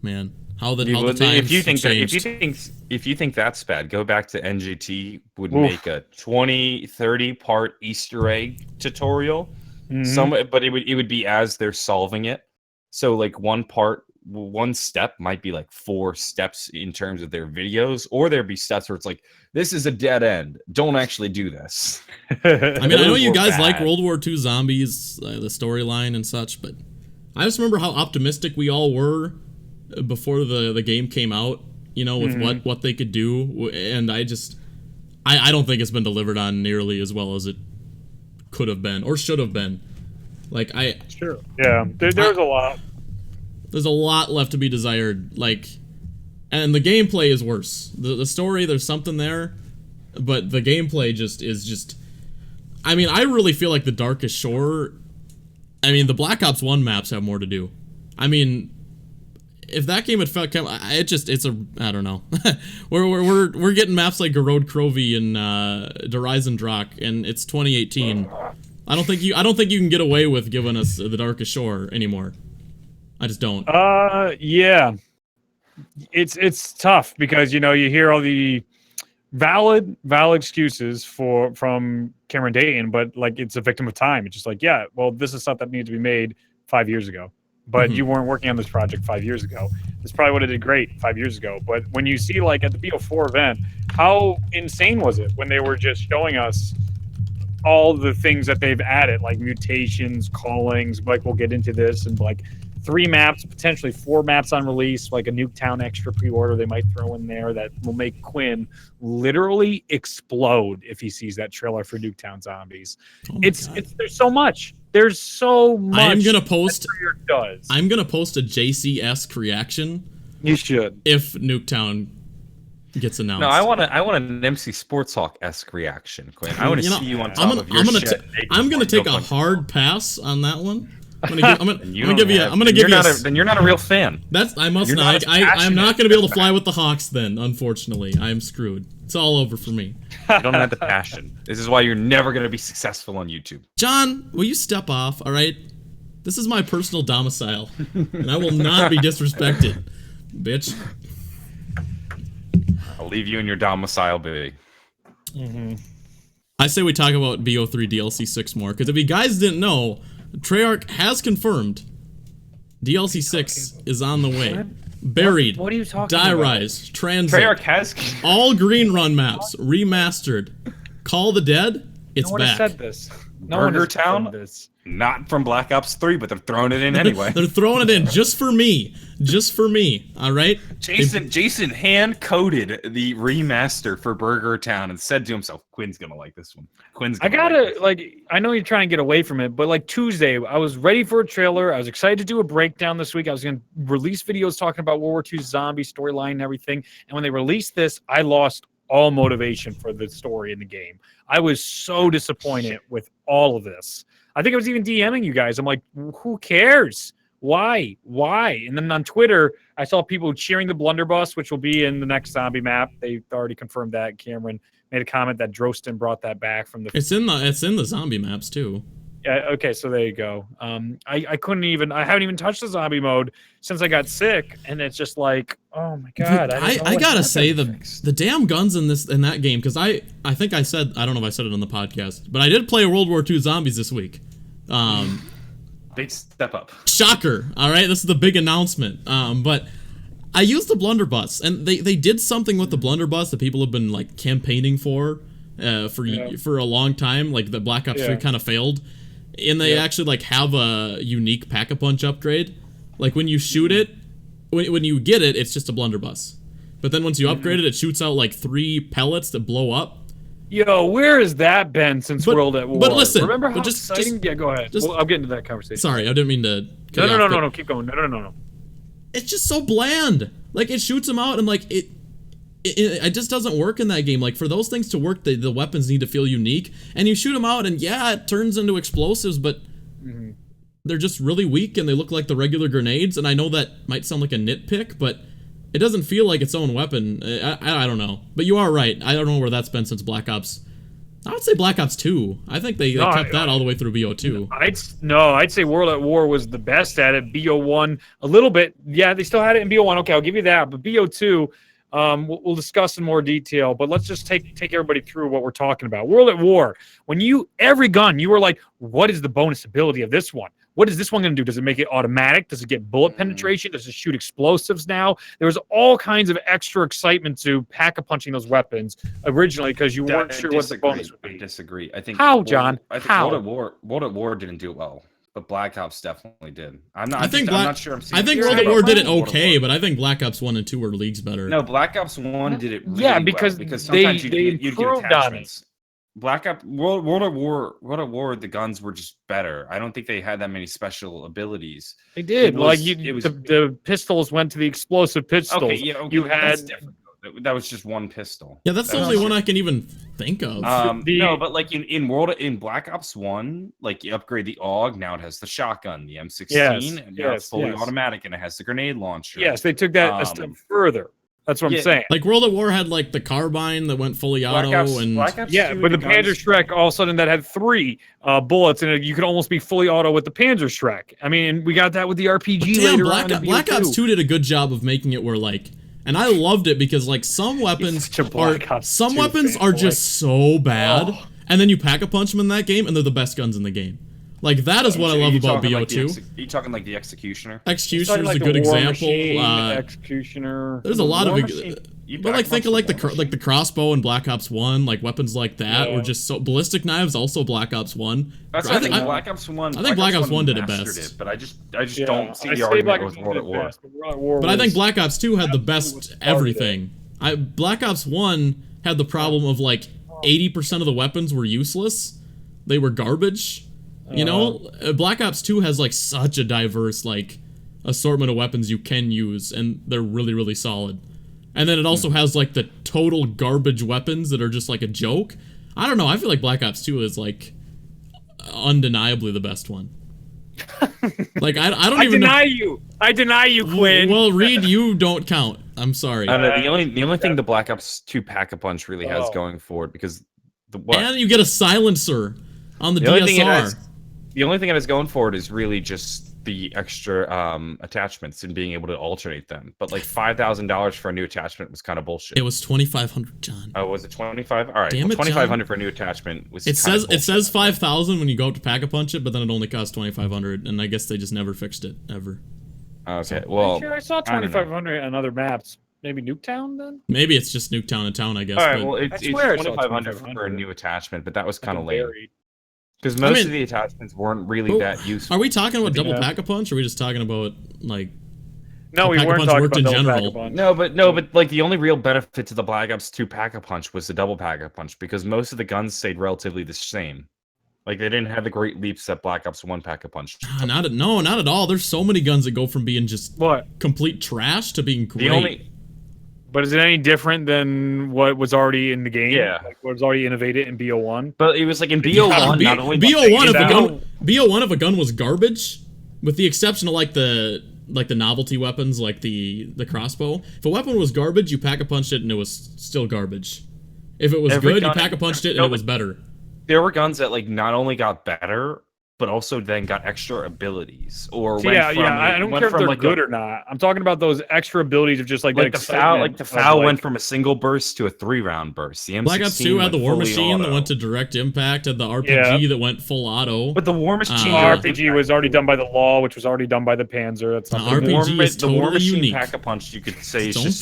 A: Man, how the times changed.
B: If you think that's bad, go back to NGT would make a 20-30 part Easter egg tutorial. But it would be as they're solving it. So like one step might be like 4 steps in terms of their videos, or there'd be steps where it's like, this is a dead end. Don't actually do this.
A: I mean, I know you guys like World War II Zombies, the storyline and such, but I just remember how optimistic we all were before the game came out, you know, with what they could do, and I don't think it's been delivered on nearly as well as it could have been or should have been. Like
C: there's a lot.
A: There's a lot left to be desired, like, and the gameplay is worse. The story, there's something there, but the gameplay is just. I mean, I really feel like the Darkest Shore. I mean, the Black Ops 1 maps have more to do. I mean, if that game had come, I don't know. we're getting maps like Garode Krovi and Drak, and it's 2018. I don't think you can get away with giving us the Darkest Shore anymore. I just don't.
C: Yeah. It's tough because you hear all the valid excuses from Cameron Dayton, but like it's a victim of time. It's just like, yeah, well, this is stuff that needed to be made 5 years ago. But you weren't working on this project 5 years ago. This probably would have did great 5 years ago. But when you see like at the BO4 event, how insane was it when they were just showing us all the things that they've added, like mutations, callings, like we'll get into this, and like 3 maps, potentially 4 maps on release, like a Nuketown extra pre-order they might throw in there that will make Quinn literally explode if he sees that trailer for Nuketown Zombies. There's so much. There's so much.
A: I'm gonna post a JC-esque reaction.
C: You should.
A: If Nuketown gets announced.
B: No, I want an MC Sports Hawk-esque reaction, Quinn. I want to see you on top of your shit.
A: I'm gonna take a hard pass on that one. I'm gonna give you.
B: Then you're not a real fan.
A: I'm not gonna be able to fly with the Hawks. Then, unfortunately, I'm screwed. It's all over for me.
B: You don't have the passion. This is why you're never gonna be successful on YouTube.
A: John, will you step off? All right. This is my personal domicile, and I will not be disrespected, bitch.
B: I'll leave you in your domicile, baby.
A: I say we talk about BO3 DLC 6 more, because if you guys didn't know, Treyarch has confirmed DLC 6 is on the way. Buried,
B: what are you talking
A: Die
B: about?
A: Rise, Transit,
B: Treyarch has
A: all green run maps, remastered. Call the Dead, it's back.
C: Said this.
B: Burger Town, not from Black Ops 3, but they're throwing it in anyway.
A: They're throwing it in just for me. Just for me, all right?
B: Jason hand-coded the remaster for Burger Town and said to himself, Quinn's gonna like this one.
C: I know you're trying to get away from it, but like Tuesday, I was ready for a trailer. I was excited to do a breakdown this week. I was going to release videos talking about World War II zombie storyline and everything. And when they released this, I lost all motivation for the story in the game. I was so disappointed with all of this. I think I was even DMing you guys. I'm like, who cares? Why? And then on Twitter, I saw people cheering the blunderbuss, which will be in the next zombie map. They already confirmed that. Cameron made a comment that Drostin brought that back from the.
A: It's in the zombie maps too.
C: Yeah. Okay. So there you go. I haven't even touched the zombie mode since I got sick, and it's just like, oh my god.
A: I gotta say the damn guns in that game, because I think I said, I don't know if I said it on the podcast, but I did play World War II Zombies this week.
B: Big step up.
A: Shocker. All right, this is the big announcement. But I used the blunderbuss, and they did something with the blunderbuss that people have been like campaigning for, for a long time. Like the Black Ops 3 kind of failed, and they actually like have a unique Pack-a-Punch upgrade. Like when you shoot it, when you get it, it's just a blunderbuss. But then once you upgrade it, it shoots out like 3 pellets that blow up.
C: Yo, where has that been since World at War?
A: But listen,
C: remember how exciting? Yeah, go ahead. Well, I'll get into that conversation.
A: Sorry, I didn't mean to.
C: No, keep going. No.
A: It's just so bland. Like it shoots them out, and like it just doesn't work in that game. Like for those things to work, the weapons need to feel unique, and you shoot them out, and yeah, it turns into explosives, but they're just really weak, and they look like the regular grenades. And I know that might sound like a nitpick, but it doesn't feel like its own weapon. I don't know. But you are right. I don't know where that's been since Black Ops. I would say Black Ops 2. I think they kept that all the way through BO2.
C: I'd say World at War was the best at it. BO1 a little bit. Yeah, they still had it in BO1. Okay, I'll give you that. But BO2, we'll discuss in more detail. But let's just take everybody through what we're talking about. World at War. When every gun, you were like, what is the bonus ability of this one? What is this one going to do? Does it make it automatic? Does it get bullet penetration? Does it shoot explosives now? There was all kinds of extra excitement to Pack-a-Punching those weapons originally because you weren't sure what the bonus would be.
B: I disagree. I think
C: how, John?
B: I think
C: how?
B: World at War didn't do well, but Black Ops definitely did. I'm not sure.
A: I think World at War did it okay, but I think Black Ops 1 and 2 were leagues better.
B: No, Black Ops 1 did it really well because sometimes you'd get attachments. Black Ops World at War, the guns were just better. I don't think they had that many special abilities.
C: They did. The pistols went to the explosive pistols.
B: Okay, you had that was just one pistol.
A: Yeah, that's the only one I can even think of.
B: No, but like in Black Ops 1, like you upgrade the AUG, now it has the shotgun, the M16, and now it's fully automatic, and it has the grenade launcher.
C: Yes, they took that a step further. That's what I'm saying.
A: Like World at War had like the carbine that went fully auto,
C: but the Panzerschreck all of a sudden that had 3 bullets, and you could almost be fully auto with the Panzerschreck. I mean, we got that with the RPG later on.
A: Black Ops 2 did a good job of making it where like, and I loved it because like some weapons are just so bad, and then you Pack-a-Punch them in that game, and they're the best guns in the game. Like that is what I love about BO2.
B: Are you talking like the Executioner?
A: Executioner is a good example.
C: Executioner.
A: There's a lot of, but like think of like the crossbow in Black Ops 1, like weapons like that were just so. Ballistic knives also Black Ops 1.
B: I think Black Ops 1.
A: I think Black Ops 1 did it best.
B: But I just don't see the argument with World at War.
A: But I think Black Ops 2 had the best everything. Black Ops 1 had the problem of like 80% of the weapons were useless. They were garbage. You know, Black Ops 2 has like such a diverse like assortment of weapons you can use, and they're really, really solid. And then it also has like the total garbage weapons that are just like a joke. I don't know. I feel like Black Ops 2 is like undeniably the best one. Like I
C: deny you, Quinn.
A: Well, Reed, you don't count. I'm sorry.
B: The only thing the Black Ops 2 Pack-a-Punch really has going for it, because
A: and you get a silencer on the DSR.
B: The only thing that is going for it is really just the extra attachments and being able to alternate them. But like $5,000 for a new attachment was kind of bullshit.
A: It was $2,500, John.
B: Oh, was it 25? All right,
A: damn it,
B: $2,500 for a new attachment was.
A: It says 5,000 when you go up to Pack-a-Punch it, but then it only costs $2,500, and I guess they just never fixed it ever.
B: Okay, well,
C: I saw $2,500 on other maps. Maybe Nuketown then?
A: Maybe it's just Nuketown and Town, I guess.
B: All right, well, it's $2,500 for a new attachment, but that was kind of lame. Because most of the attachments weren't really that useful.
A: Are we talking about double Pack-a-Punch, or are we just talking about like?
C: No, we weren't talking about double Pack-a-Punch.
B: No, but like the only real benefit to the Black Ops 2 Pack-a-Punch was the double Pack-a-Punch, because most of the guns stayed relatively the same. Like they didn't have the great leaps that Black Ops 1 Pack-a-Punch.
A: Not at all. There's so many guns that go from being just complete trash to being great.
C: But is it any different than what was already in the game?
B: Yeah.
C: Like what was already innovated in BO1?
B: But it was like in BO1, not only
A: BO1 if a gun was garbage, with the exception of like the novelty weapons, like the crossbow. If a weapon was garbage, you Pack-a-Punched it and it was still garbage. If it was good, you Pack-a-Punched it and it was better.
B: There were guns that like not only got better, but also then got extra abilities. Or
C: I don't care if they're good or not. I'm talking about those extra abilities of just like
B: the FAL went from a single burst to a 3-round burst. The M16
A: Black Ops 2 had the War Machine that went to direct impact, had the RPG that went full auto.
B: But the War Machine
C: RPG was already done by the Law, which was already done by the Panzer. That's not
A: RPG is totally
B: the War Machine
A: unique.
B: Pack-a-Punch, you could say, is just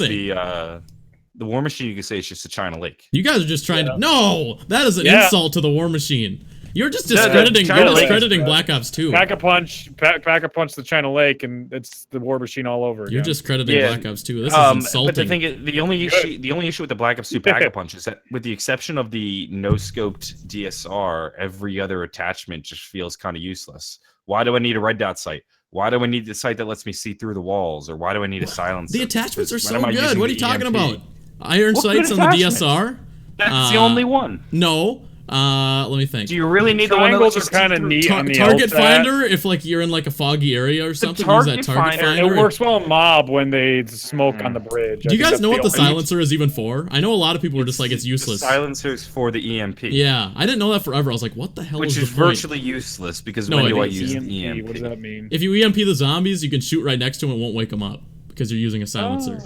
B: the War Machine, you could say it's just a China Lake.
A: You guys are just trying to. No, that is an insult to the War Machine. You're just discrediting. You're discrediting Black Ops 2.
C: Pack-a-Punch the China Lake, and it's the War Machine all over.
A: You're discrediting Black Ops 2. This is insulting.
B: But the thing is, the only issue with the Black Ops 2 Pack-a-Punch is that, with the exception of the no-scoped DSR, every other attachment just feels kind of useless. Why do I need a red dot sight? Why do I need the sight that lets me see through the walls? Or why do I need a silencer?
A: The attachments are so good. What are you talking about? Iron sights on the DSR?
B: That's the only one.
A: No. Let me think.
B: Do you really need the one that lets you
C: kind of neat on the
A: target finder? If like you're in like a foggy area or something, use that target finder.
C: It works well in mob when they smoke on the bridge.
A: Do you guys know what the silencer is even for? I know a lot of people are just like, it's useless.
B: The silencer's for the EMP.
A: Yeah, I didn't know that forever. I was like, what the hell?
B: Which is virtually useless because when do I use the EMP?
C: What does that mean?
A: If you EMP the zombies, you can shoot right next to them and it won't wake them up because you're using a silencer.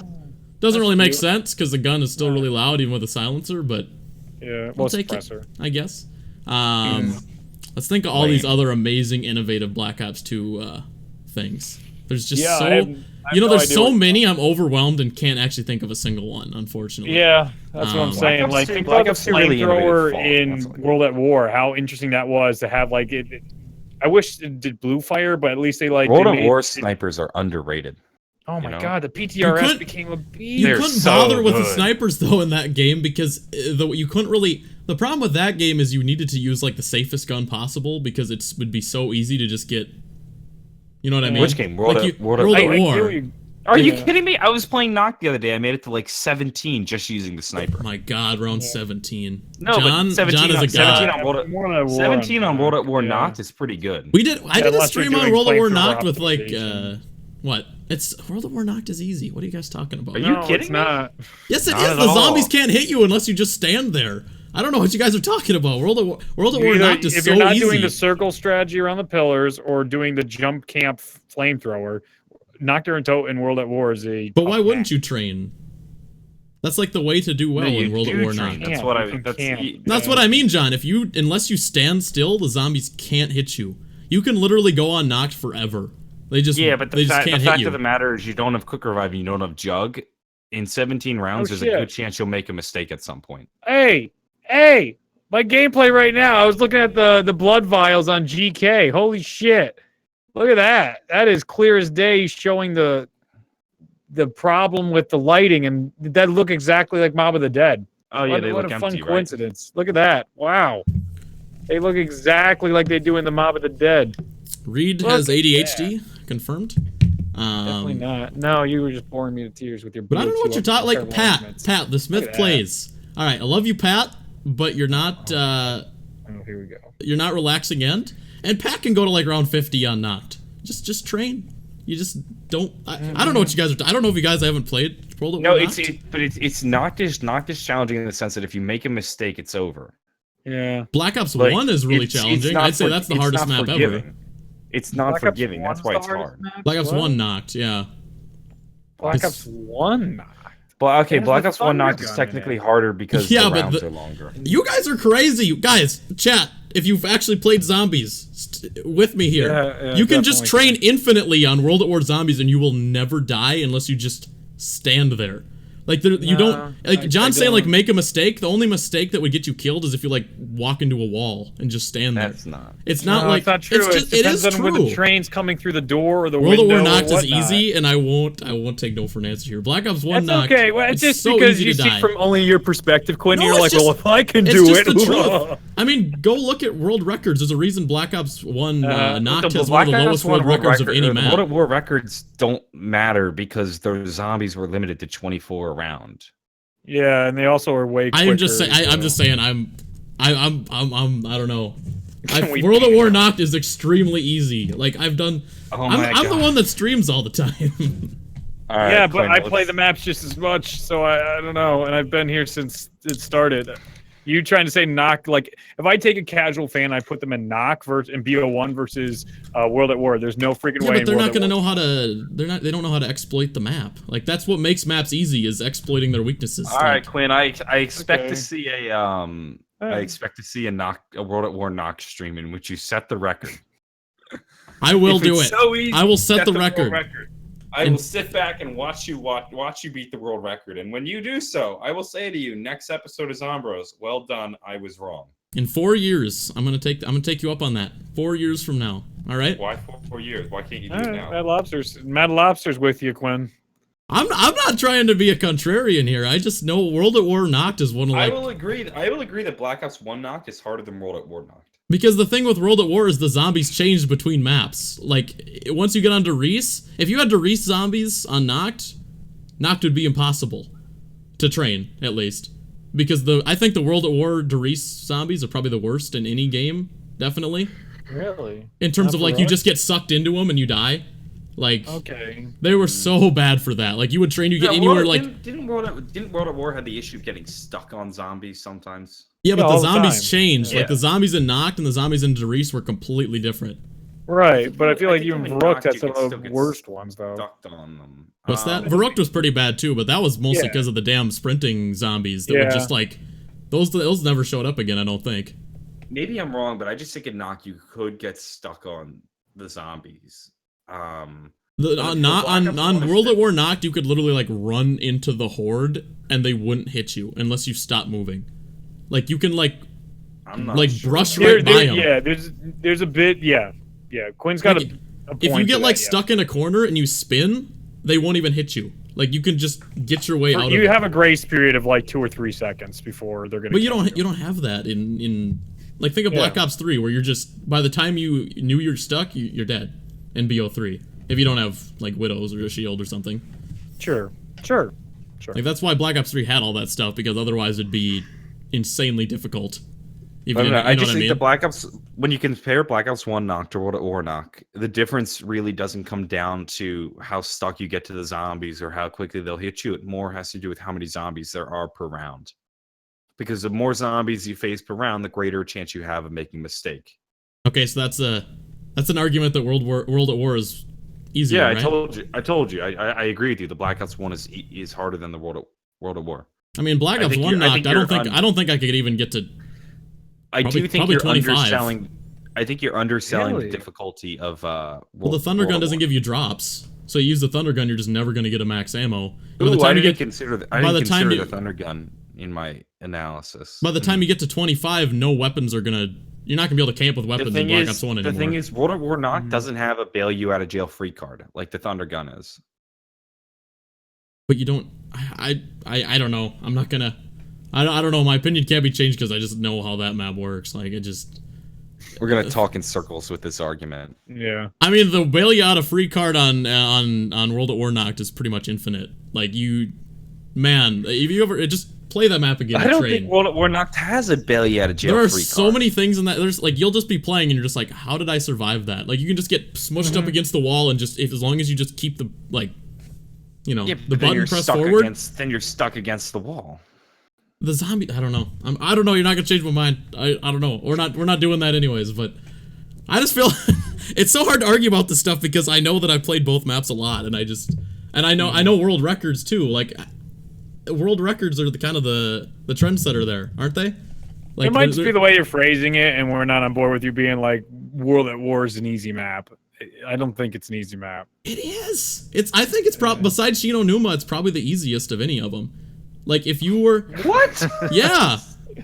A: Doesn't really make sense because the gun is still really loud even with a silencer, but
C: yeah,
A: we'll take it, I guess. Let's think of all these other amazing, innovative Black Ops 2 things. There's just there's so many. I'm overwhelmed and can't actually think of a single one, unfortunately.
C: Yeah, that's what I'm saying. Like, think about the flamethrower in World at War. How interesting that was to have. Like, I wish it did blue fire, but at least they like.
B: World at War snipers are underrated.
C: Oh my god, the PTRS became a beast.
A: You couldn't bother with the snipers though in that game because you couldn't really. The problem with that game is you needed to use like the safest gun possible because it would be so easy to just get. You know what I mean?
B: Which game? World at War. Are you kidding me? I was playing Nacht the other day. I made it to like 17 just using the sniper.
A: My god, round 17.
B: No,
A: John,
B: but 17
A: John is a god.
B: 17 on World at War Nacht is pretty good.
A: I did a stream on World at War Nacht with like what? It's World at War Nacht is easy. What are you guys talking about?
B: Are you kidding me?
A: Yes, it is. The zombies can't hit you unless you just stand there. I don't know what you guys are talking about. World at War Nacht is so easy.
C: If you're not doing the circle strategy around the pillars or doing the jump camp flamethrower, Nacht in World at War is a.
A: But why wouldn't you train? That's like the way to do well in World at War Nacht. That's what I mean, John. Unless you stand still, the zombies can't hit you. You can literally go on Nacht forever. They just
B: but the fact of the matter is you don't have quick revive and you don't have jug. In 17 rounds, there's a good chance you'll make a mistake at some point.
C: Hey, my gameplay right now. I was looking at the blood vials on GK. Holy shit! Look at that. That is clear as day, showing the problem with the lighting, and that look exactly like Mob of the Dead.
B: Oh yeah, they look empty.
C: What a fun coincidence! Look at that. Wow, they look exactly like they do in the Mob of the Dead.
A: Reed has ADHD. Confirmed.
C: Definitely not. No, you were just boring me to tears with your.
A: But I don't know what you're talking. Like Pat, the Smith plays. All right, I love you, Pat, but you're not.
C: Oh, here we go.
A: You're not relaxing end, and Pat can go to like round 50 on Nacht. Just train. You just don't. I don't know what you guys are. I don't know if you guys haven't played World at War.
B: No, it's not just challenging in the sense that if you make a mistake, it's over.
C: Yeah.
A: Black Ops 1 is really challenging. I'd say that's the hardest map ever.
B: It's not forgiving. That's why it's hard.
A: Black Ops 1 Nacht, yeah.
C: Black Ops 1 Nacht.
B: But okay, Black Ops 1 Nacht is technically harder because the rounds are longer.
A: You guys are crazy. Guys, chat, if you've actually played zombies with me here, you can just train infinitely on World at War Zombies and you will never die unless you just stand there. Like you don't like John's saying like make a mistake. The only mistake that would get you killed is if you like walk into a wall and just stand there.
B: That's not.
A: It's not like
C: it's not true.
A: It is true.
C: Whether the train's coming through the door or the
A: World
C: window.
A: World at War Nacht is easy, and I won't take no for an answer here. Black Ops 1 Nacht.
C: Okay, well, it's just so because you see from only your perspective, Quinn.
A: No,
C: you're like, well, if I can do it,
A: the truth. I mean, go look at world records. There's a reason Black Ops 1 Nacht has one of the lowest world records of any map.
B: World at War records don't matter because those zombies were limited to 24 around.
C: Yeah, and they also are way quicker.
A: I'm just saying. I'm just saying. I don't know. World at War Nacht is extremely easy. Like I've done. I'm the one that streams all the time.
C: Yeah, but I play the maps just as much, so I don't know. And I've been here since it started. You trying to say Nacht? Like if I take a casual fan, I put them in Nacht and BO1 versus World at War. There's no freaking way.
A: But they're not going to know how to. They don't know how to exploit the map. Like that's what makes maps easy is exploiting their weaknesses.
B: All right, Quinn. I expect to see a World at War Nacht stream in which you set the record.
A: I will do it. So easy, I will set the record.
B: I will sit back and watch you beat the world record. And when you do so, I will say to you, next episode is Zombros. Well done. I was wrong.
A: In 4 years, I'm gonna take you up on that. 4 years from now. All right.
B: Why 4 years? Why can't you do it now?
C: Mad Lobster's with you, Quinn.
A: I'm not trying to be a contrarian here. I just know World at War Nacht is one of like.
B: I will agree that Black Ops 1 Nacht is harder than World at War Nacht.
A: Because the thing with World at War is the zombies changed between maps. Like, once you get onto Reese, if you had to Reese zombies on Nacht would be impossible to train, at least. Because I think the World at War Reese zombies are probably the worst in any game, definitely.
C: Really?
A: In terms of, like, you just get sucked into them and you die. Like,
C: okay.
A: They were so bad for that. Like, you would train, you get anywhere, like...
B: Didn't World at War have the issue of getting stuck on zombies sometimes?
A: Yeah, but the zombies changed. Like, the zombies in Nacht and the zombies in Reese were completely different.
C: Right, but I feel like even Verruckt had some of the worst ones, though.
B: Stuck on them.
A: What's that? Verruckt was pretty bad, too, but that was mostly because of the damn sprinting zombies that were just, like... Those never showed up again, I don't think.
B: Maybe I'm wrong, but I just think in Nacht you could get stuck on the zombies. On
A: World at War Nacht, you could literally like run into the horde and they wouldn't hit you unless you stop moving. Like you can brush right by them.
C: Yeah, there's a bit. Yeah. Quinn's got a point.
A: If you get stuck in a corner and you spin, they won't even hit you. Like you can just get your way out of it.
C: You have a grace period of like 2 or 3 seconds before they're gonna.
A: But you don't have that in like think of Black Ops 3 where you're just by the time you knew you're stuck, you're dead in BO3 if you don't have like widows or a shield or something.
C: Sure.
A: Like that's why Black Ops 3 had all that stuff because otherwise it'd be insanely difficult.
B: I just think the Black Ops, when you compare Black Ops 1 Nacht to World at War Nacht, the difference really doesn't come down to how stuck you get to the zombies or how quickly they'll hit you. It more has to do with how many zombies there are per round. Because the more zombies you face per round, the greater chance you have of making a mistake.
A: Okay, so that's an argument that World at War is easier.
B: Yeah,
A: right?
B: I told you. I agree with you. The Black Ops 1 is harder than the World at War.
A: I mean, Black Ops 1 Nacht, I don't think I could even get to. I do think you're 25.
B: Underselling. I think you're underselling the difficulty of.
A: Well, the Thunder Gun doesn't give you drops, so you use the Thunder Gun, you're just never going to get a max ammo.
B: I didn't consider the Thunder Gun in my analysis.
A: By the time you get to 25, no weapons are gonna. You're not gonna be able to camp with weapons in Black Ops 1 anymore.
B: The thing is, World at War Nacht doesn't have a bail you out of jail free card like the Thunder Gun is.
A: But you don't. I don't know. I'm not gonna. I don't know. My opinion can't be changed because I just know how that map works. Like, it just...
B: We're going to talk in circles with this argument.
C: Yeah.
A: I mean, the bail you out a free card on World at War Nacht is pretty much infinite. Like, Man, if you ever... Just play that map again.
B: I don't think World at War Nacht has a bail you out of jail free card.
A: There are so many things in that... There's, like, you'll just be playing and you're just like, how did I survive that? Like, you can just get smushed up against the wall and just... as long as you just keep the, like... You know, the button pressed forward...
B: Then you're stuck against the wall.
A: The zombie, I don't know. I don't know. You're not gonna change my mind. I don't know. We're not doing that anyways. But I just feel it's so hard to argue about this stuff because I know that I played both maps a lot, and I know world records too. Like world records are the kind of the trendsetter there, aren't they? Like,
C: it might just be the way you're phrasing it, and we're not on board with you being like World at War is an easy map. I don't think it's an easy map.
A: It is. I think it's probably besides Shino Numa, it's probably the easiest of any of them. Like, if you were...
B: What?
A: Yeah.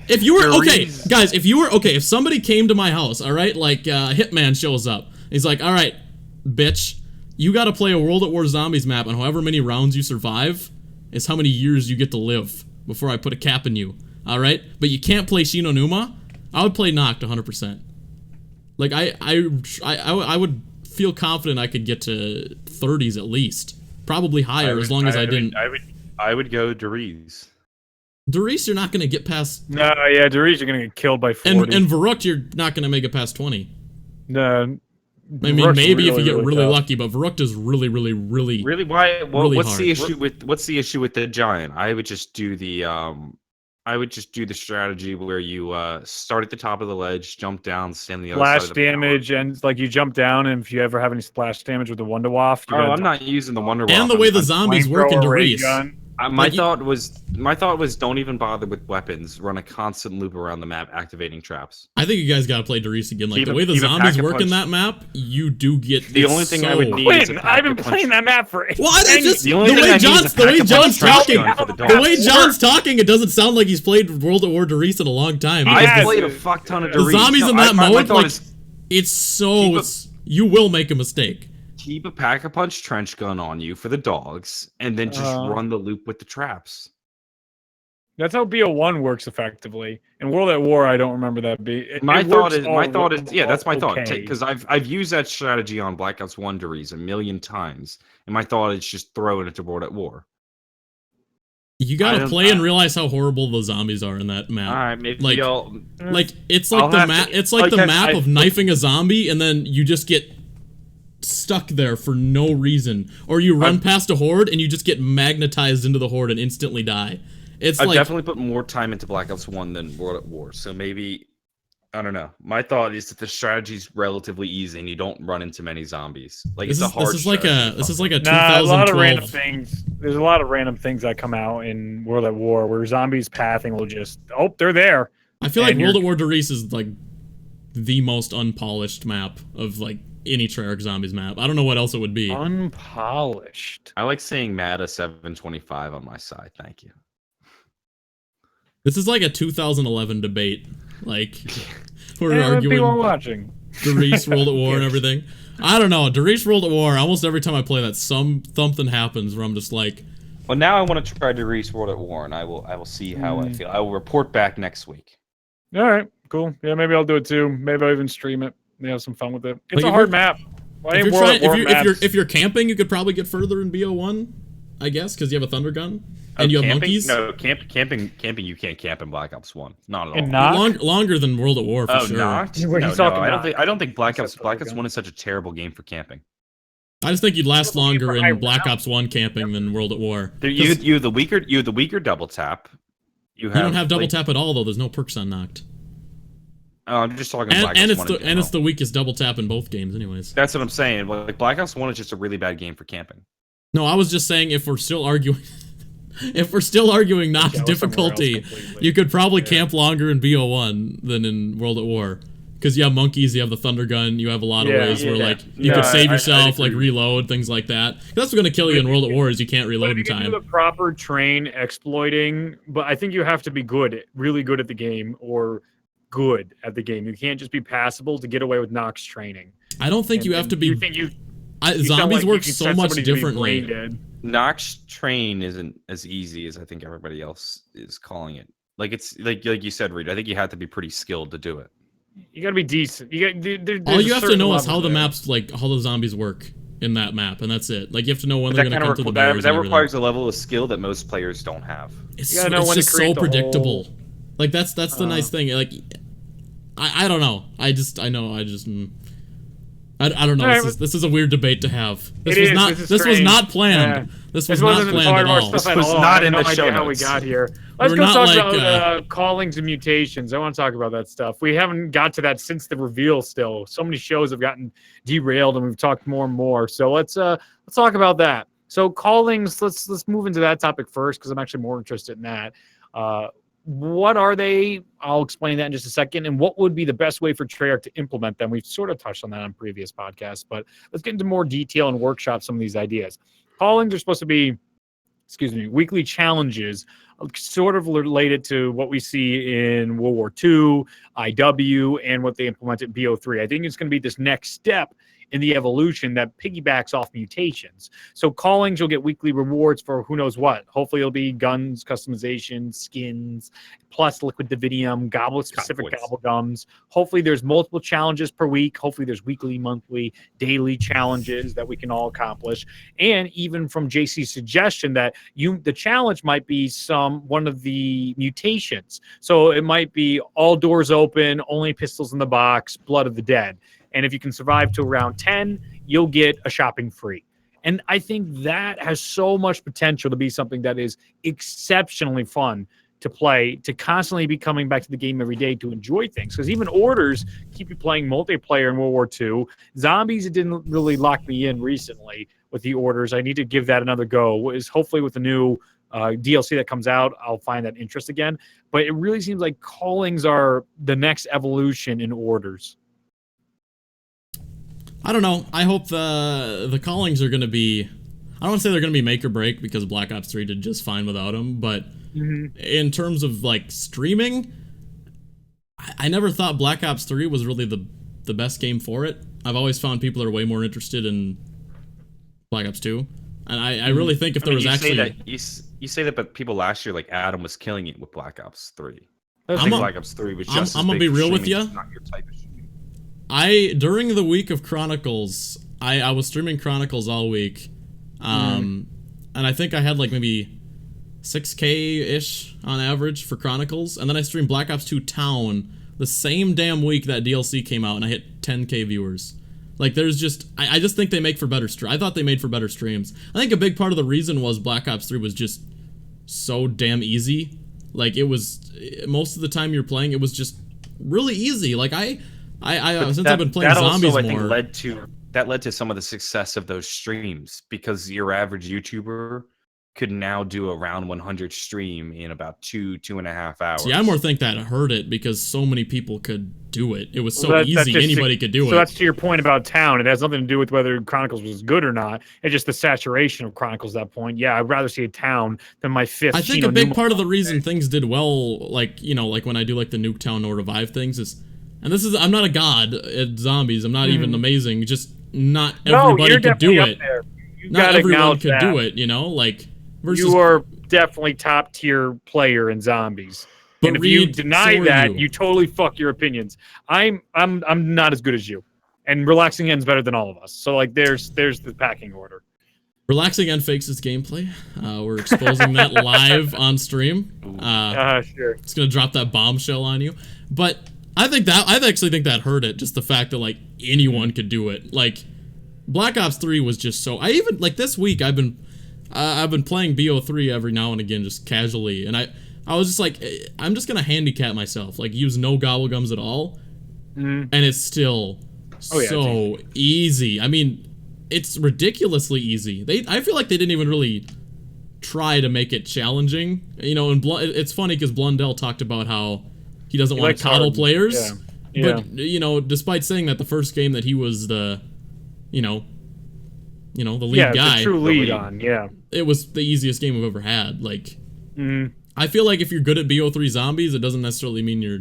A: If you were... Okay, guys, if somebody came to my house, all right? Like, Hitman shows up. He's like, all right, bitch, you gotta play a World at War Zombies map, and however many rounds you survive is how many years you get to live before I put a cap in you, all right? But you can't play Shino Numa. I would play Nacht 100%. Like, I would feel confident I could get to 30s at least. Probably higher, as long as I didn't...
B: I would go Deriz.
A: Deriz, you're not going to get past...
C: No, yeah, Deriz, you're going to get killed by 40.
A: And Verruckt, you're not going to make it past 20.
C: No.
A: I mean, maybe if you get really lucky, but Verruckt is really
B: why? Well,
A: really
B: what's
A: hard.
B: What's the issue with the giant? I would just do the strategy where you start at the top of the ledge, jump down, stand on the other side of the
C: damage, and like you jump down, and if you ever have any splash damage with the Wonder Waft,
B: I'm not using the Wonder Waft.
A: And the way the zombies work in Deriz.
B: My thought was don't even bother with weapons. Run a constant loop around the map, activating traps.
A: I think you guys gotta play Darius again. Like the way the zombies work in that map, you do get
B: the only thing I would need.
C: I've been playing that map for.
A: Well, it's just the way John's talking. The way John's talking, it doesn't sound like he's played World at War Darius in a long time.
B: I've played a fuck ton of Darius.
A: The zombies in that mode, like you will make a mistake.
B: Keep a Pack-a-Punch trench gun on you for the dogs, and then just run the loop with the traps.
C: That's how BO1 works effectively. In World at War, I don't remember that.
B: My thought is, that's my thought. Because I've used that strategy on Black Ops 1 Darius a million times, and my thought is just throw it into World at War.
A: You gotta play and realize how horrible the zombies are in that map.
B: All right, maybe
A: it's like the map. It's like the map of knifing a zombie, and then you just get stuck there for no reason, or you run past a horde and you just get magnetized into the horde and instantly die. I've
B: definitely put more time into Black Ops 1 than World at War, so maybe I don't know. My thought is that the strategy's relatively easy and you don't run into many zombies. Like this is like a 2012.
C: A lot of random things. There's a lot of random things that come out in World at War where zombies pathing will just they're there.
A: I feel like World at War Darius is like the most unpolished map of like any Treyarch Zombies map. I don't know what else it would be.
C: Unpolished.
B: I like saying MADA 725 on my side. Thank you.
A: This is like a 2011 debate. Like we're arguing.
C: People watching.
A: Darius World at War and everything. I don't know. Darius World at War. Almost every time I play that, something happens where I'm just like.
B: Well, now I want to try Darius World at War, and I will see how I feel. I will report back next week.
C: All right. Cool. Yeah, maybe I'll do it too. Maybe I'll even stream it. Have some fun with it. It's a hard map.
A: If you're camping, you could probably get further in BO1, I guess, because you have a thunder gun and you have monkeys.
B: No, camping. You can't camp in Black Ops 1. Not at
C: all.
A: Longer than World at War for sure.
B: Nacht? No, I don't think Black Ops 1 is such a terrible game for camping.
A: I just think you'd last longer in Black Ops 1 camping than World at War.
B: You have the weaker double tap. You
A: don't have double tap at all though. There's no perks on Nacht.
B: Oh, I'm just talking Black Ops 1
A: it's the weakest double tap in both games anyways.
B: That's what I'm saying. Like Black Ops 1 is just a really bad game for camping.
A: No, I was just saying if we're still arguing Nacht difficulty, you could probably camp longer in BO1 than in World at War. Because you have monkeys, you have the thunder gun, you have a lot of ways where like you could save yourself, like reload, things like that. That's what's going to kill you in World at War is you can't reload in time.
C: You can do the proper train exploiting, but I think you have to be really good at the game, or good at the game. You can't just be passable to get away with Nox training.
A: I don't think you have to be. Zombies work so much differently.
B: Nox train isn't as easy as I think everybody else is calling it. Like it's like you said, Reed. I think you have to be pretty skilled to do it.
C: You got to be decent.
A: All you have to know is how the maps, like how the zombies work in that map, and that's it. Like you have to know when they're going to come to the barriers.
B: That requires a level of skill that most players don't have.
A: It's just so predictable. Like that's the nice thing. Like I don't know. I don't know.
C: Right,
A: This is a weird debate to have. This was not planned. This was not planned at all.
B: This was not in the show notes.
C: How we got here. Let's go talk about callings and mutations. I want to talk about that stuff. We haven't got to that since the reveal. Still, so many shows have gotten derailed, and we've talked more and more. So let's talk about that. So callings. Let's move into that topic first because I'm actually more interested in that. What are they? I'll explain that in just a second. And what would be the best way for Treyarch to implement them? We've sort of touched on that on previous podcasts, but let's get into more detail and workshop some of these ideas. Callings are supposed to be, weekly challenges, sort of related to what we see in World War II, IW, and what they implemented in BO3. I think it's going to be this next step in the evolution that piggybacks off mutations. So callings, you'll get weekly rewards for who knows what. Hopefully it'll be guns, customization, skins, plus liquid dividium, specific gobblegums. Hopefully there's multiple challenges per week. Hopefully there's weekly, monthly, daily challenges that we can all accomplish. And even from JC's suggestion that the challenge might be one of the mutations. So it might be all doors open, only pistols in the box, blood of the dead. And if you can survive to around 10, you'll get a shopping free. And I think that has so much potential to be something that is exceptionally fun to play, to constantly be coming back to the game every day to enjoy things. Because even orders keep you playing multiplayer in World War II. Zombies, it didn't really lock me in recently with the orders. I need to give that another go. Hopefully with the new DLC that comes out, I'll find that interest again. But it really seems like callings are the next evolution in orders.
A: I don't know. I hope the callings are going to be... I don't want to say they're going to be make or break because Black Ops 3 did just fine without them, but in terms of like streaming, I never thought Black Ops 3 was really the best game for it. I've always found people are way more interested in Black Ops 2. And I really think if there was actually...
B: You say that, but people last year, like Adam, was killing it with Black Ops 3. Black Ops 3 was just
A: I'm going to be real with you.
B: Not your type of streaming.
A: During the week of Chronicles, I was streaming Chronicles all week. And I think I had like maybe 6K-ish on average for Chronicles. And then I streamed Black Ops 2 Town the same damn week that DLC came out, and I hit 10K viewers. Like, there's just... I just think they make for better streams. I thought they made for better streams. I think a big part of the reason was Black Ops 3 was just so damn easy. Like, it was... Most of the time you're playing, it was just really easy. Like, since I've been playing zombies
B: also,
A: more...
B: I think, led to some of the success of those streams, because your average YouTuber could now do a round 100 stream in about 2.5 hours.
A: See, I more think that hurt it because so many people could do it. It was so easy, anybody could do it.
C: So that's to your point about Town. It has nothing to do with whether Chronicles was good or not. It's just the saturation of Chronicles at that point. Yeah, I'd rather see a Town than my fifth.
A: I think a big part of the reason things did well, like, you know, like when I do like the Nuketown or Revive things is, and this is, I'm not a god at zombies. I'm not even amazing. Just not everybody could do it. Not everyone could do it, you know, like.
C: You are definitely top tier player in zombies. But and if you deny that, you totally fuck your opinions. I'm not as good as you. And Relaxing End's better than all of us. So like there's the packing order.
A: Relaxing End fakes its gameplay. We're exposing that live on stream.
C: Sure.
A: It's gonna drop that bombshell on you. But I actually think that hurt it, just the fact that like anyone could do it. Like Black Ops 3 was just so like this week I've been playing BO3 every now and again, just casually, and I was just like, I'm just gonna handicap myself, like use no Gobblegums at all, and it's still so easy. I mean, it's ridiculously easy. I feel like they didn't even really try to make it challenging, you know. And it's funny because Blundell talked about how he doesn't want to coddle players, but you know, despite saying that the first game that he was the, you know, the lead guy.
C: The true lead on,
A: it was the easiest game we've ever had. Like, I feel like if you're good at BO3 zombies, it doesn't necessarily mean you're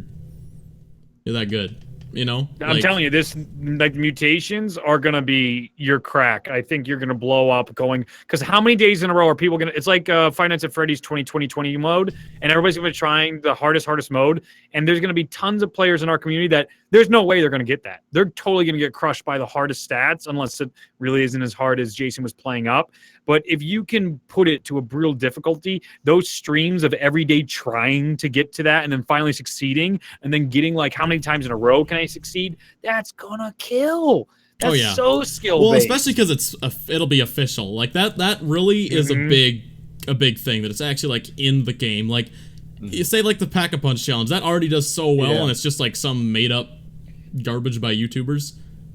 A: that good. You know,
C: I'm telling you, this like mutations are gonna be your crack. I think you're gonna blow up going, because how many days in a row are people gonna? It's like Five Nights at Freddy's 2020 mode, and everybody's gonna be trying the hardest mode, and there's gonna be tons of players in our community that there's no way they're gonna get that. They're totally gonna get crushed by the hardest stats, unless it really isn't as hard as Jason was playing up. But if you can put it to a brutal difficulty, those streams of every day trying to get to that and then finally succeeding and then getting like how many times in a row can I succeed? That's gonna kill. That's so skill-based.
A: Well, especially because it'll be official. Like that really is a big thing, that it's actually like in the game. Like you say like the Pack-a-Punch challenge, that already does so well, and it's just like some made up garbage by YouTubers,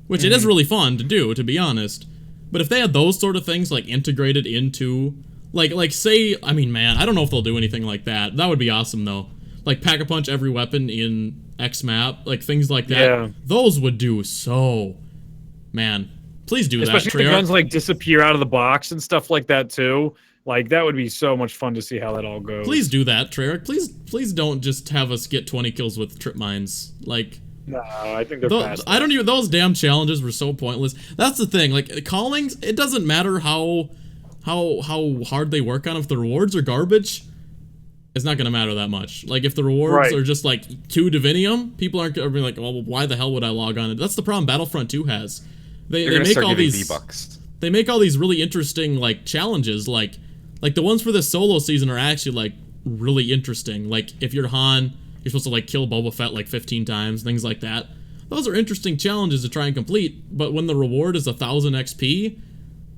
A: which it is really fun to do, to be honest. But if they had those sort of things like integrated into like say, I mean, man, I don't know if they'll do anything like that. That would be awesome though. Like Pack-a-Punch every weapon in X map, like things like that. Yeah. Those would do so. Man, please do
C: that. Especially if the guns like disappear out of the box and stuff like that too. Like that would be so much fun to see how that all goes.
A: Please do that, Treyarch. Please don't just have us get 20 kills with trip mines. Like,
C: no, I think they're fast.
A: I don't even. Those damn challenges were so pointless. That's the thing. Like callings, it doesn't matter how hard they work on. If the rewards are garbage, it's not gonna matter that much. Like if the rewards are just like 2 Divinium, people aren't gonna be like, well, why the hell would I log on? That's the problem Battlefront 2 has. They make all these V-Bucks. They make all these really interesting like challenges, like the ones for this solo season are actually like really interesting. Like if you're Han, you're supposed to like kill Boba Fett like 15 times, things like that. Those are interesting challenges to try and complete, but when the reward is 1,000 XP,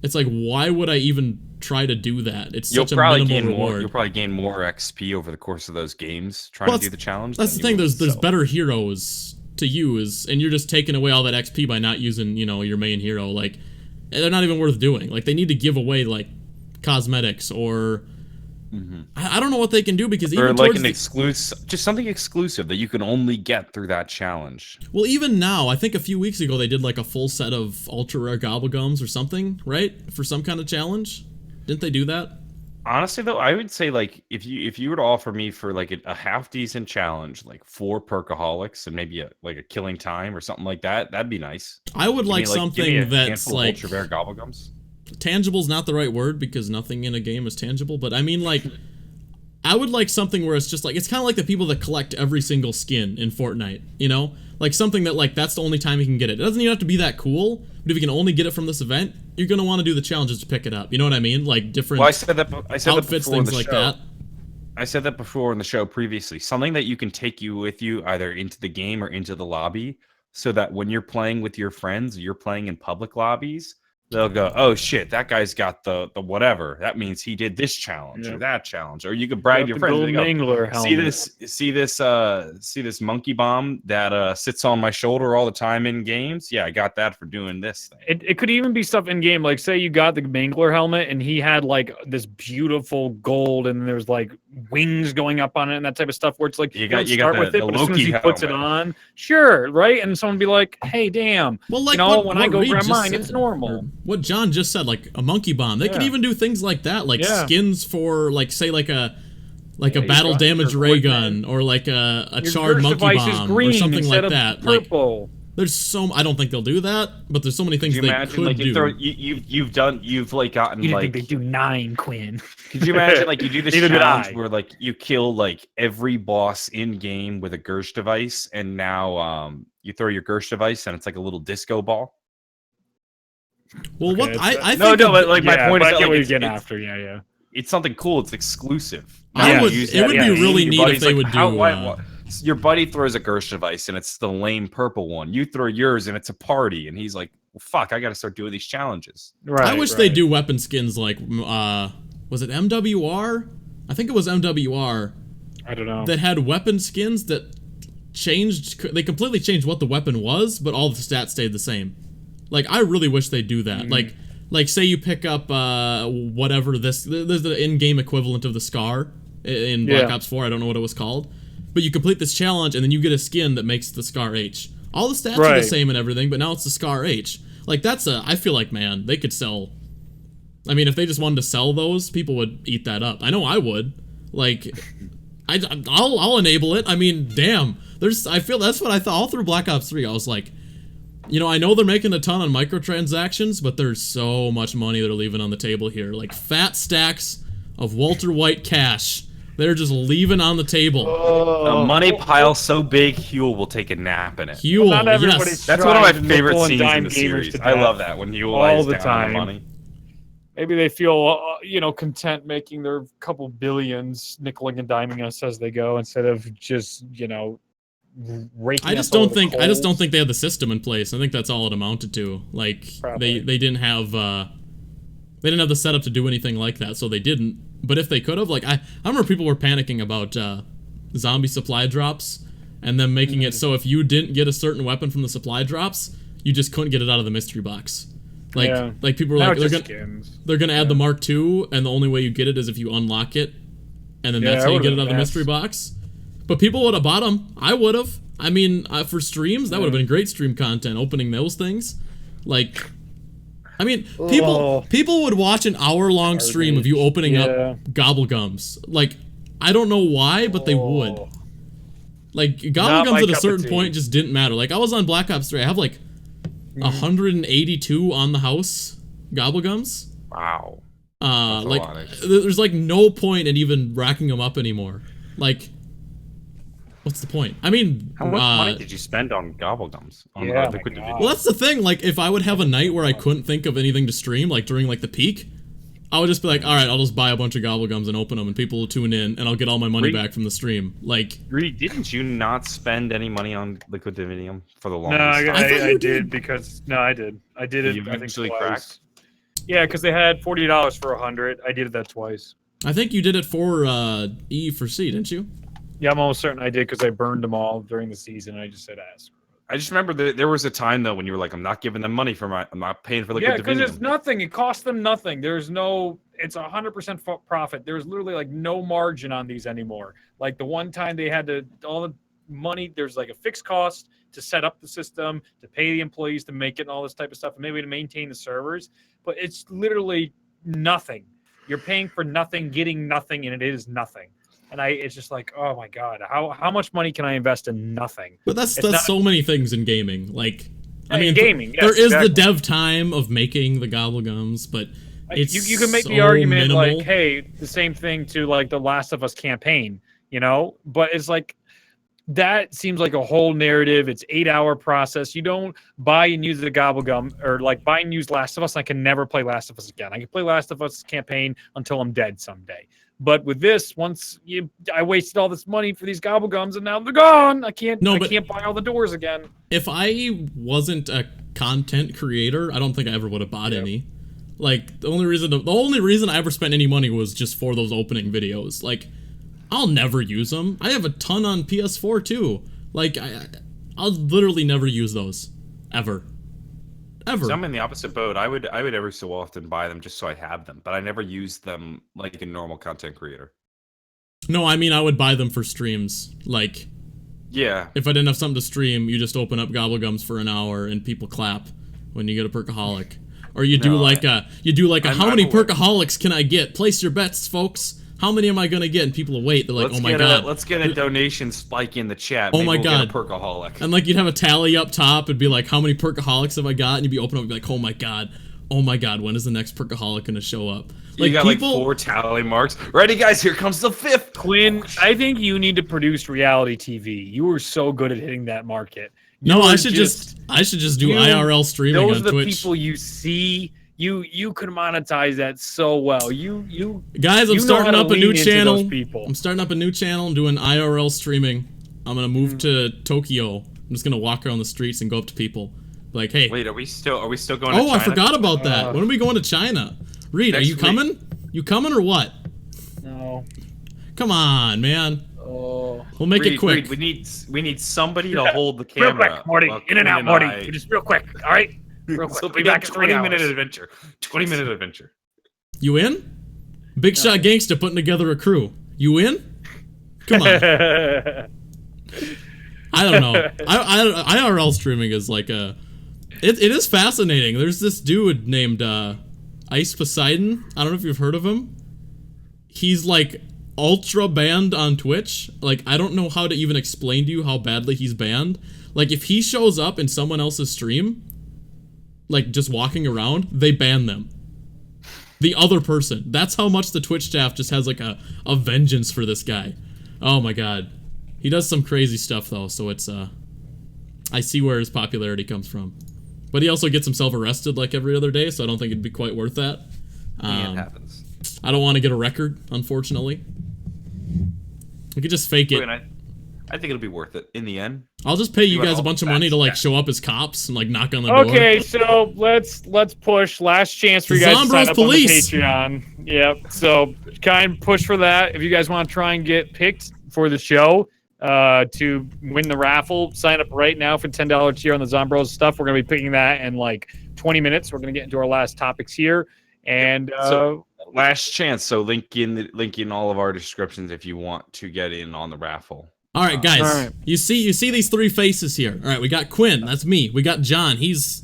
A: it's like, why would I even try to do that? It's such a minimal reward.
B: You'll probably gain more XP over the course of those games trying to do the challenge.
A: That's the thing, there's better heroes to use, and you're just taking away all that XP by not using, you know, your main hero. Like, they're not even worth doing. Like, they need to give away, like, cosmetics or I don't know what they can do because
B: or
A: even
B: like an exclusive, just something exclusive that you can only get through that challenge.
A: Well, even now, I think a few weeks ago they did like a full set of ultra rare Gobblegums or something, right? For some kind of challenge. Didn't they do that?
B: Honestly, though, I would say like if you were to offer me for like a half decent challenge, like 4 Perkaholics and maybe a killing time or something like that, that'd be nice.
A: I would like something that's like
B: ultra rare Gobblegums.
A: Tangible's not the right word because nothing in a game is tangible, but I mean like I would like something where it's just like it's kind of like the people that collect every single skin in Fortnite, you know? Like something that like that's the only time you can get it. It doesn't even have to be that cool, but if you can only get it from this event, you're gonna want to do the challenges to pick it up. You know what I mean? Like different outfits, things like that.
B: I said that before in the show previously. Something that you can take you with you either into the game or into the lobby, so that when you're playing with your friends, or you're playing in public lobbies, they'll go, oh shit, that guy's got the whatever. That means he did this challenge or that challenge. Or you could brag your friends. See this monkey bomb that sits on my shoulder all the time in games? Yeah, I got that for doing this thing.
C: It could even be stuff in game, like say you got the Mangler helmet and he had like this beautiful gold and there's like wings going up on it and that type of stuff where it's like you got with it, but as soon as he puts it on, sure, right? And someone be like, hey, damn,
A: well, like
C: when I go grab mine, it's normal.
A: What John just said, like a monkey bomb, they could even do things like that, like skins for like say like a battle damage ray gun or like a charred monkey bomb or something like that.
C: Purple.
A: Like, there's so I don't think they'll do that, but there's so many things they could do.
B: You've gotten
C: you think they do 9, Quinn.
B: Could you imagine like you do this challenge where like you kill like every boss in game with a Gersh device, and now you throw your Gersh device and it's like a little disco ball.
A: Well, okay, what I
B: think but like my point is
C: that,
B: like,
C: what you're getting after, yeah.
B: It's something cool. It's exclusive.
A: It would be really neat if they would do.
B: Your buddy throws a Gersh device and it's the lame purple one. You throw yours and it's a party, and he's like, well, "Fuck, I got to start doing these challenges."
A: Right. I wish they do weapon skins like, was it MWR? I think it was MWR.
C: I don't know.
A: That had weapon skins that changed. They completely changed what the weapon was, but all the stats stayed the same. Like, I really wish they'd do that. Like say you pick up whatever there's the in-game equivalent of the Scar in Black Ops 4. I don't know what it was called. But you complete this challenge, and then you get a skin that makes the Scar H. All the stats are the same and everything, but now it's the Scar H. Like, I feel like, man, they could sell. I mean, if they just wanted to sell those, people would eat that up. I know I would. Like, I'll enable it. I mean, damn. I feel that's what I thought all through Black Ops 3. I was like, you know, I know they're making a ton on microtransactions, but there's so much money they're leaving on the table here. Like, fat stacks of Walter White cash. They're just leaving on the table.
B: A money pile so big, Huel will take a nap in it.
A: Huel, yes.
B: That's one of my favorite scenes in the series. I love that, when Huel lies down on the money.
C: Maybe they feel, content making their couple billions nickeling and diming us as they go instead of just, raking
A: I just don't think they had the system in place. I think that's all it amounted to. Like, they didn't have the setup to do anything like that, so they didn't. But if they could have, like, I remember people were panicking about zombie supply drops and them making it so if you didn't get a certain weapon from the supply drops, you just couldn't get it out of the mystery box. Like people were like, they're gonna add the Mark II, and the only way you get it is if you unlock it, and then that's how you get it out of the mystery box. But people would have bought them. I would have. I mean, for streams, that would have been great stream content, opening those things. Like, I mean, people would watch an hour-long stream of you opening up Gobblegums. Like, I don't know why, but they would. Like, Gobblegums at a certain point just didn't matter. Like, I was on Black Ops 3. I have, like, 182 on the house Gobblegums.
B: Wow.
A: There's, like, no point in even racking them up anymore. Like, what's the point? I mean,
B: how much money did you spend on Gobblegums?
A: Well, that's the thing. Like, if I would have a night where I couldn't think of anything to stream, like during like the peak, I would just be like, all right, I'll just buy a bunch of Gobblegums and open them, and people will tune in, and I'll get all my money back from the stream. Like,
B: didn't you not spend any money on Liquid Divinium for the longest
C: time? No, I did because I did it.
B: You eventually cracked.
C: Yeah, because they had $40 for 100. I did that twice.
A: I think you did it for E for C, didn't you?
C: Yeah, I'm almost certain I did because I burned them all during the season. I just said ask.
B: I just remember that there was a time though when you were like, I'm not giving them money I'm not paying for Liquid Divinium.
C: Yeah, because it's nothing. It costs them nothing. There's no it's 100% profit. There's literally like no margin on these anymore. Like the one time they had to all the money, there's like a fixed cost to set up the system, to pay the employees to make it and all this type of stuff, and maybe to maintain the servers. But it's literally nothing. You're paying for nothing, getting nothing, and it is nothing. And it's just like, oh my God, how much money can I invest in nothing?
A: But that's so many things in gaming. Like, I mean,
C: gaming,
A: there is the dev time of making the Gobblegums, but it's
C: you can make the argument minimal. Like, hey, the same thing to like the Last of Us campaign, you know? But it's like, that seems like a whole narrative. It's 8-hour process. You don't buy and use the Gobblegum or like buy and use Last of Us. And I can never play Last of Us again. I can play Last of Us campaign until I'm dead someday. But with this, I wasted all this money for these Gobblegums and now they're gone. I can't buy all the doors again.
A: If I wasn't a content creator, I don't think I ever would have bought any. Like the only reason I ever spent any money was just for those opening videos. Like, I'll never use them. I have a ton on PS4 too. Like, I'll literally never use those ever. So
B: I'm in the opposite boat. I would every so often buy them just so I have them, but I never use them like a normal content creator.
A: No, I mean I would buy them for streams. Like,
B: yeah,
A: if I didn't have something to stream, you just open up Gobblegums for an hour and people clap when you get a Perkaholic. Or you do how many Perkaholics can I get? Place your bets, folks. How many am I gonna get? And people will wait. They're like, oh my God.
B: Let's get a donation spike in the chat.
A: Oh my God.
B: Get a Perkaholic.
A: And like you'd have a tally up top. It'd be like, how many Perkaholics have I got? And you'd be open up and be like, oh my God, when is the next Perkaholic gonna show up? Like,
B: you got like 4 tally marks. Ready, guys? Here comes the 5th.
C: Quinn, I think you need to produce reality TV. You were so good at hitting that market.
A: I should just do IRL streaming on Twitch.
C: Those are the people you see. You could monetize that so well.
A: Guys, I'm starting up a new channel. I'm starting up a new channel. I'm doing IRL streaming. I'm gonna move to Tokyo. I'm just gonna walk around the streets and go up to people, like, hey.
B: Wait, are we still going to China?
A: Oh, I forgot about that. When are we going to China? Reed, are you coming? You coming or what?
C: No.
A: Come on, man.
C: Oh.
A: We'll make it quick.
B: Reed, we need somebody to hold the camera.
C: Real quick, Morty. In and out, Morty. Just real quick. All right. Real quick.
B: So we'll be back in 20-minute adventure. 20-minute adventure.
A: You in? Big Shot Gangsta putting together a crew. You in? Come on. I don't know. IRL streaming is like a... It is fascinating. There's this dude named Ice Poseidon. I don't know if you've heard of him. He's like ultra banned on Twitch. Like, I don't know how to even explain to you how badly he's banned. Like, if he shows up in someone else's stream, like just walking around, they ban them. The other person. That's how much the Twitch staff just has like a vengeance for this guy. Oh my God. He does some crazy stuff though, so it's I see where his popularity comes from. But he also gets himself arrested like every other day, so I don't think it'd be quite worth that.
B: It happens.
A: I don't want to get a record, unfortunately. We could just fake it.
B: I think it'll be worth it in the end.
A: I'll just pay you guys a bunch of money to like show up as cops and like knock on the door.
C: Okay, so let's push. Last chance for you guys to sign up on the Patreon. Yep. So kind of push for that. If you guys want to try and get picked for the show to win the raffle, sign up right now for $10 tier on the Zombros stuff. We're gonna be picking that in like 20 minutes. We're gonna get into our last topics here. And
B: so last chance. So link in all of our descriptions if you want to get in on the raffle.
A: All right, guys. All right. You see these 3 faces here. All right, we got Quinn. That's me. We got John. He's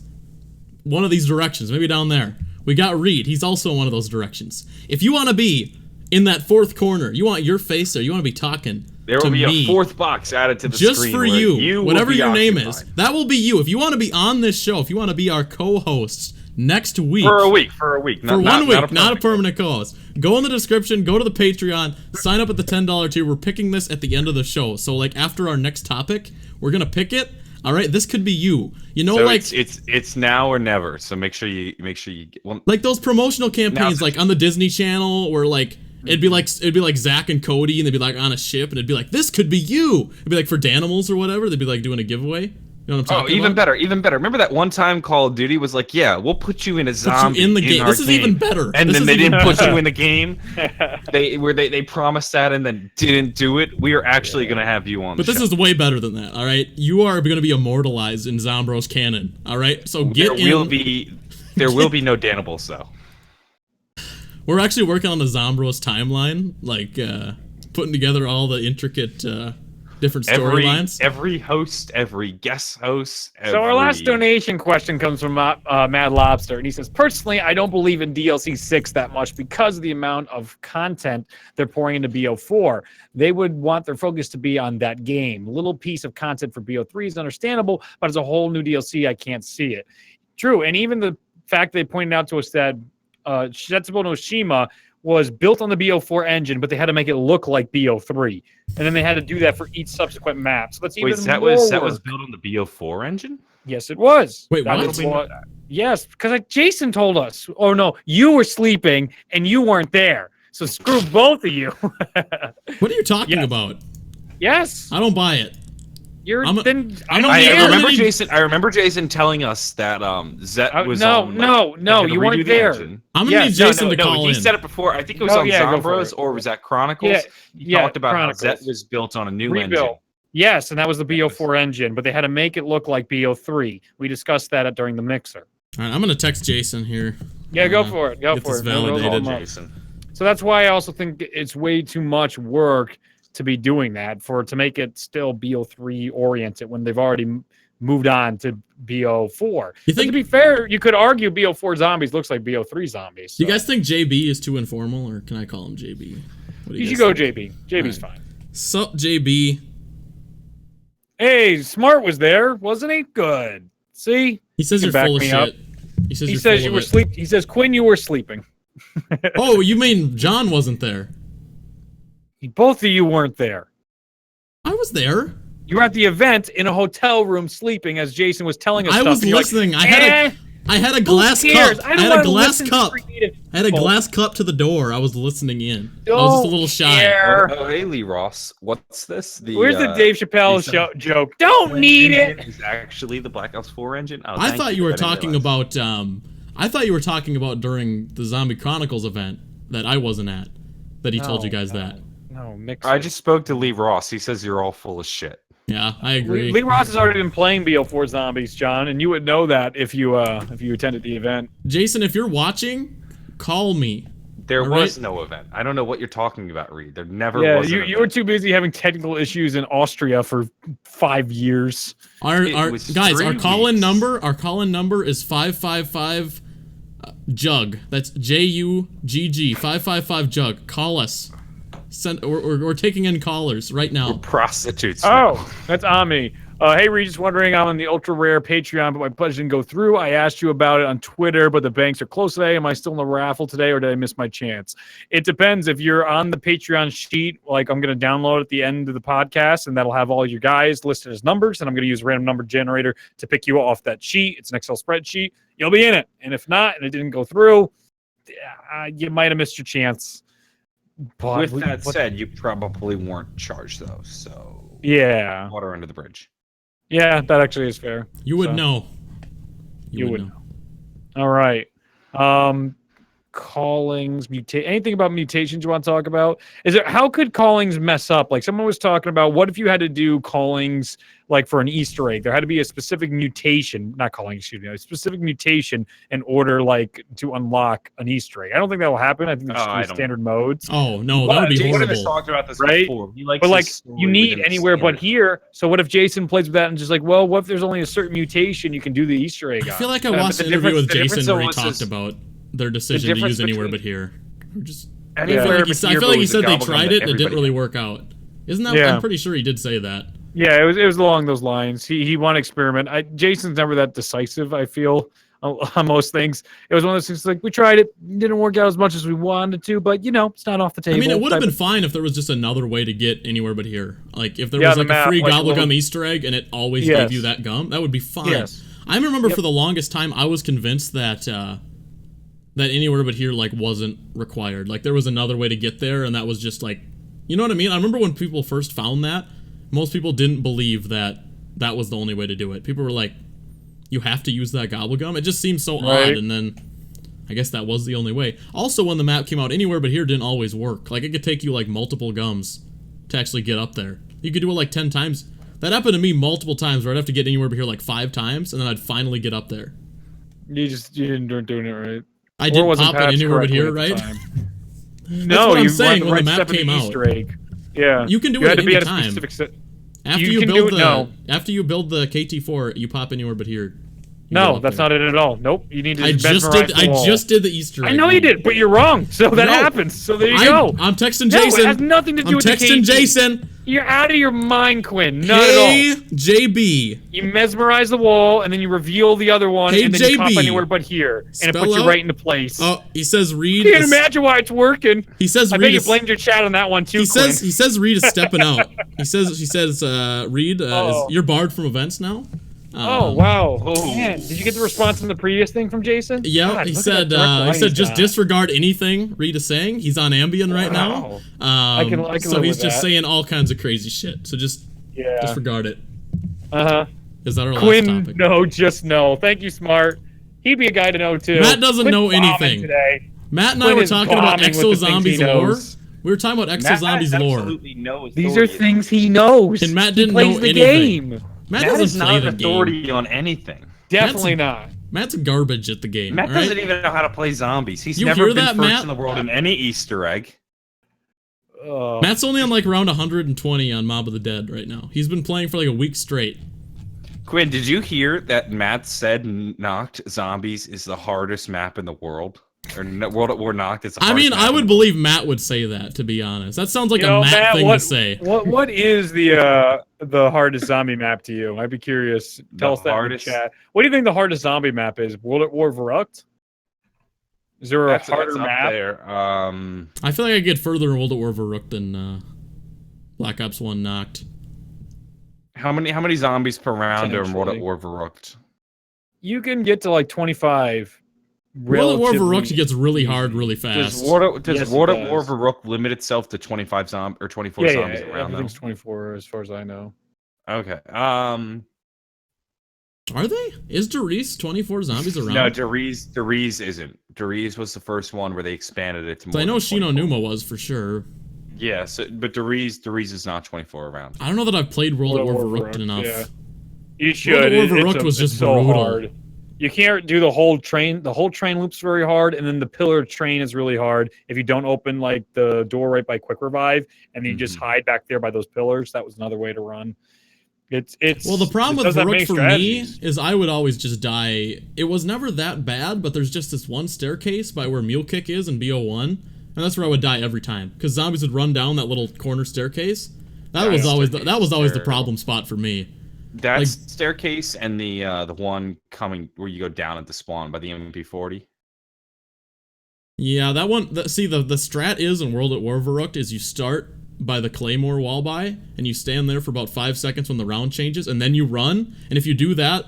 A: one of these directions, maybe down there. We got Reed. He's also in one of those directions. If you want to be in that 4th corner, you want your face there, you want to be talking.
B: There will be a 4th box added to the screen.
A: Just for you, whatever your name is. That will be you. If you want to be on this show, if you want to be our co-hosts next week.
B: For a week.
A: For 1 week, not a permanent co-host. Go in the description, go to the Patreon, sign up at the $10 tier. We're picking this at the end of the show. So like after our next topic, we're going to pick it. All right, this could be you. You know, so like
B: it's now or never. So make sure you get one.
A: Like those promotional campaigns like on the Disney Channel where like it'd be like Zach and Cody and they'd be like on a ship and it'd be like this could be you. It'd be like for Danimals or whatever. They'd be like doing a giveaway. You know what I'm talking about?
B: Even better. Remember that one time Call of Duty was like, yeah, we'll put you in a zombie.
A: Put you in the game. This is even better.
B: And then they didn't put you in the game. They promised that and then didn't do it. We are actually going to have you on the show.
A: But this is way better than that, all right? You are going to be immortalized in Zombros canon, all right? So get in.
B: There will be no Danibles, though.
A: We're actually working on the Zombros timeline, like putting together all the intricate different storylines.
B: Every host, every guest host.
C: So our last donation question comes from Mad Lobster, and he says, personally, I don't believe in DLC 6 that much because of the amount of content they're pouring into BO4. They would want their focus to be on that game. A little piece of content for BO3 is understandable, but as a whole new DLC, I can't see it. True, and even the fact they pointed out to us that Setsubo no Shima was built on the BO4 engine, but they had to make it look like BO3, and then they had to do that for each subsequent map. So that's even more
B: that was built on the BO4 engine?
C: Yes, it was.
A: Wait, what?
C: Yes, because like Jason told us. Oh no, you were sleeping and you weren't there. So screw both of you.
A: What are you talking about?
C: Yes.
A: I don't buy it.
C: I
B: remember Jason telling us that Zet was
C: no, you weren't there.
B: Engine.
A: I'm gonna need Jason to call in.
B: He said it before. I think it was on Zombros or was that Chronicles? He talked about
C: Chronicles.
B: how Zet was built on a new engine.
C: Yes, and that was the BO4 engine, but they had to make it look like BO3. We discussed that during the mixer.
A: All right, I'm gonna text Jason here.
C: Yeah, go for it. Go
A: get
C: for
A: this
C: it.
A: Validated.
B: Jason.
C: So that's why I also think it's way too much work to be doing that to make it still BO3 oriented when they've already moved on to BO4.
A: You think,
C: to be fair, you could argue BO4 zombies looks like BO3 zombies. So.
A: You guys think JB is too informal, or can I call him JB?
C: You should go JB. JB's fine.
A: Sup, JB?
C: Hey, Smart was there, wasn't he? Good. See?
A: He says you're full of shit. He says
C: you were sleeping. He says, Quinn, you were sleeping.
A: Oh, you mean John wasn't there?
C: Both of you weren't there.
A: I was there.
C: You were at the event in a hotel room sleeping as Jason was telling us
A: I was listening. Like, I had a glass cup. I had a glass cup. I had a glass cup to the door. I was listening in. I was just a little shy.
B: Oh, hey, Lee Ross. What's this?
C: Where's the Dave Chappelle joke? Don't need it.
B: Is actually the Black Ops 4 engine. Oh,
A: I thought you were talking about. I thought you were talking about during the Zombie Chronicles event that I wasn't at. That he told you guys that.
C: No,
B: I just spoke to Lee Ross. He says you're all full of shit.
A: Yeah, I agree.
C: Lee Ross has already been playing BO4 Zombies, John, and you would know that if you attended the event.
A: Jason, if you're watching, call me.
B: There was no event. I don't know what you're talking about, Reed. There never was.
C: Yeah, you were too busy having technical issues in Austria for 5 years.
A: Our call-in number is 555 Jug. That's JUGG 555 Jug. Call us. We're taking in callers right now.
B: We're prostitutes.
C: Oh, that's Ami. Hey, Reed, just wondering, I'm on the ultra rare Patreon, but my pledge didn't go through. I asked you about it on Twitter, but the banks are closed today. Am I still in the raffle today, or did I miss my chance? It depends. If you're on the Patreon sheet, like I'm going to download at the end of the podcast, and that'll have all your guys listed as numbers, and I'm going to use a random number generator to pick you off that sheet. It's an Excel spreadsheet. You'll be in it. And if not, and it didn't go through, you might have missed your chance.
B: But with that said, you probably weren't charged, though, so...
C: Yeah.
B: Water under the bridge.
C: Yeah, that actually is fair.
A: You would know.
C: You would know. All right. Callings, anything about mutations you want to talk about? How could callings mess up? Like someone was talking about, what if you had to do callings like for an Easter egg? There had to be a specific mutation, not calling, excuse me, a specific mutation in order like to unlock an Easter egg. I don't think that will happen. I think there's standard modes.
A: Oh no, that would be horrible.
B: Jason has talked about this before.
C: But like you need anywhere but here. So what if Jason plays with that and just like, well, what if there's only a certain mutation you can do the Easter egg on?
A: I feel like I watched an interview with Jason where he talked about their decision to use anywhere but here. Or just I feel like he said they tried it and it didn't really work out. Isn't that? I'm pretty sure he did say that.
C: Yeah, it was along those lines. He wanted to experiment. Jason's never that decisive, I feel, on most things. It was one of those things like we tried it, didn't work out as much as we wanted to, but it's not off the table.
A: I mean, it would have been fine if there was just another way to get anywhere but here. Like if there was like a free Gobblegum Easter egg and it always gave you that gum, that would be fine.
C: Yes.
A: I remember for the longest time I was convinced that that anywhere but here like wasn't required. Like there was another way to get there, and that was just like, you know what I mean? I remember when people first found that, most people didn't believe that that was the only way to do it. People were like, you have to use that Gobblegum? It just seems so odd, and then I guess that was the only way. Also, when the map came out, anywhere but here didn't always work. Like it could take you like multiple gums to actually get up there. You could do it like 10 times. That happened to me multiple times where I'd have to get anywhere but here like 5 times, and then I'd finally get up there.
C: You didn't doing it right.
A: I didn't pop it anywhere but here, right?
C: No,
A: what I'm
C: you
A: saying when
C: right
A: the map
C: step into
A: came out.
C: Easter egg. Yeah,
A: You can do it at any time. After you build the KT4, you pop anywhere but here.
C: No, that's not it at all. Nope. You need to mesmerize the wall.
A: I just did the Easter egg.
C: I know you did, but you're wrong. So that happens. So there you go.
A: I'm texting Jason.
C: No, it has nothing to do with the KT.
A: I'm texting Jason.
C: You're out of your mind, Quinn. Not at all.
A: Hey, JB.
C: You mesmerize the wall, and then you reveal the other one, and then you pop anywhere but here. And it puts you right into place.
A: Oh, he says read.
C: You can't imagine why it's working.
A: He says
C: I bet you blamed your chat on that one, too, Quinn.
A: He says read is stepping out. He says read you're barred from events now.
C: Oh wow! Man, did you get the response from the previous thing from Jason?
A: Yeah,
C: God,
A: he said just disregard anything Reed is saying. He's on Ambien right now.
C: I can
A: so he's just saying all kinds of crazy shit. So just disregard it. Is that our last topic?
C: No, just no. Thank you, Smart. He'd be a guy to know too.
A: Matt doesn't know anything.
C: Today.
A: Matt and I were talking about Exo Zombies lore. We were talking about Exo Zombies lore.
C: These are things he knows.
A: And Matt didn't know anything.
C: Game.
A: Matt
B: is not an authority on anything.
C: Definitely not.
A: Matt's garbage at the game.
B: Matt doesn't even know how to play zombies. He's never been first in the world in any Easter egg.
A: Matt's only on like around 120 on Mob of the Dead right now. He's been playing for like a week straight.
B: Quinn, did you hear that Matt said Nacht Zombies is the hardest map in the world? Or World at War Nacht is the hardest map
A: I would believe Matt would say that, to be honest. That sounds like a Matt thing to say.
C: What is the hardest zombie map to you? I'd be curious. Tell us that in the chat. What do you think the hardest zombie map is? World at War Verruckt? Is there a harder map?
B: There.
A: I feel like I get further in World at War Verruckt than Black Ops 1 Nacht.
B: How many zombies per round are in World at War Verruckt?
C: You can get to like 25.
A: World at War Verruckt gets really hard really fast.
B: Does World at War Verruckt limit itself to 24 zombies around?
C: Everything's 24 as far as I know.
B: Okay.
A: Are they? Is Deriz 24 zombies around?
B: No, Deriz isn't. Deriz was the first one where they expanded it to more.
A: I know Shino Numa was for sure.
B: Yeah, but Deriz is not 24 around.
A: I don't know that I've played World at War Verruckt enough.
C: Yeah. You should.
A: World at War Verruckt was just so brutal.
C: Hard. You can't do the whole train. The whole train loop's very hard, and then the pillar train is really hard. If you don't open like the door right by Quick Revive, and then you just hide back there by those pillars, that was another way to run. It's
A: well, the problem with Verruckt for me is I would always just die. It was never that bad, but there's just this one staircase by where Mule Kick is in BO1, and that's where I would die every time because zombies would run down that little corner staircase. That was always the problem spot for me.
B: That staircase and the one coming where you go down at the spawn by the MP40.
A: Yeah, that one. See, the strat is in World at War Verruckt is you start by the Claymore wall by, and you stand there for about 5 seconds when the round changes, and then you run. And if you do that,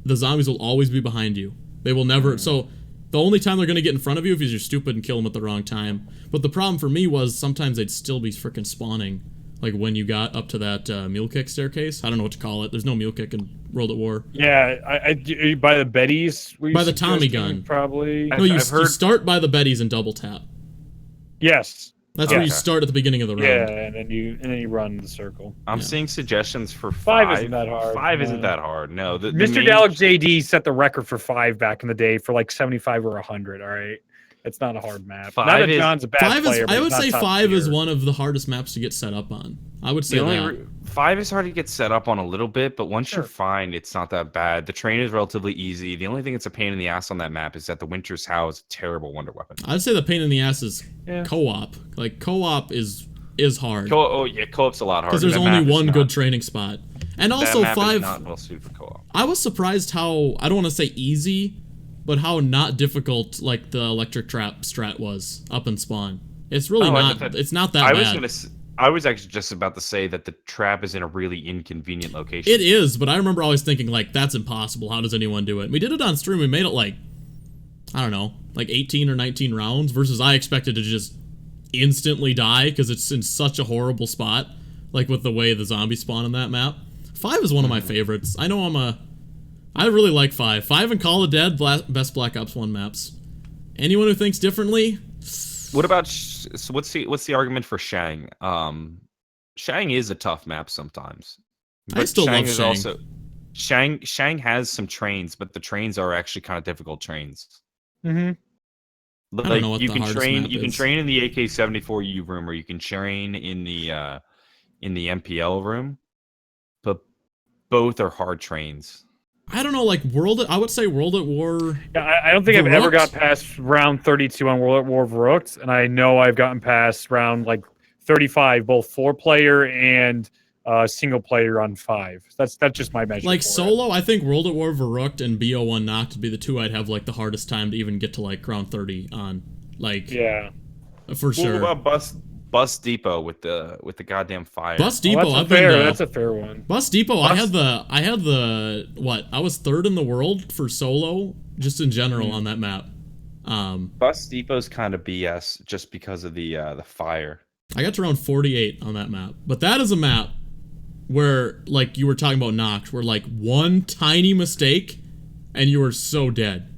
A: the zombies will always be behind you. They will never. So the only time they're gonna get in front of you is if you're stupid and kill them at the wrong time. But the problem for me was sometimes they'd still be freaking spawning. Like when you got up to that mule kick staircase. I don't know what to call it. There's no mule kick in World at War.
C: Yeah, by the Betties.
A: By the Tommy gun.
C: Probably.
A: No, you start by the Betties and double tap.
C: Yes.
A: That's where you start at the beginning of the round.
C: Yeah, and then you run the circle.
B: I'm seeing suggestions for
C: 5 isn't that hard.
B: 5 isn't that hard. No,
C: Mr. Dalek JD set the record for 5 back in the day for like 75 or 100. All right, it's not a hard map. Not that John's a bad player.
A: I would say 5 is one of the hardest maps to get set up on. I would say that.
B: 5 is hard to get set up on a little bit, but once you're fine, it's not that bad. The terrain is relatively easy. The only thing that's a pain in the ass on that map is that the Winter's Howl is a terrible wonder weapon.
A: I'd say the pain in the ass is co-op. Like co-op is hard.
B: Co-op's a lot harder.
A: Because there's only one good training spot. And also
B: that map
A: 5
B: is not well suited for co-op.
A: I was surprised how, I don't want to say easy, but how not difficult like the electric trap strat was up in spawn. It's really it's not that bad.
B: I was actually just about to say that the trap is in a really inconvenient location.
A: It is, but I remember always thinking, like, that's impossible. How does anyone do it? We did it on stream. We made it, like, I don't know, like 18 or 19 rounds, versus I expected to just instantly die because it's in such a horrible spot, like with the way the zombies spawn in that map. 5 is one of my favorites. I know I really like 5. 5 and Call of Dead, best Black Ops 1 maps. Anyone who thinks differently...
B: What about what's the argument for Shang? Shang is a tough map sometimes.
A: I still love Shang.
B: Shang has some trains, but the trains are actually kind of difficult trains.
C: Mm-hmm.
A: I don't know what
B: you
A: the
B: can
A: hardest
B: train.
A: map
B: You can
A: is.
B: train in the AK-74U room, or you can train in the MPL room, but both are hard trains.
A: I don't know, like I would say World at War.
C: Yeah, I don't think I've ever got past round 32 on World at War Verruckt, and I know I've gotten past round like 35, both 4-player and single player on 5. That's just my measure.
A: Like solo, I think World at War Verruckt and BO1 Nacht would be the two I'd have like the hardest time to even get to like round 30 on. Like,
C: yeah,
A: for sure.
B: What about Bus Depot with the goddamn fire?
A: Bus Depot,
C: that's a fair one.
A: Bus Depot, I had the what? I was 3rd in the world for solo, just in general on that map.
B: Bus Depot's kind of BS just because of the fire.
A: I got to round 48 on that map, but that is a map where, like you were talking about Nacht, where like one tiny mistake and you are so dead.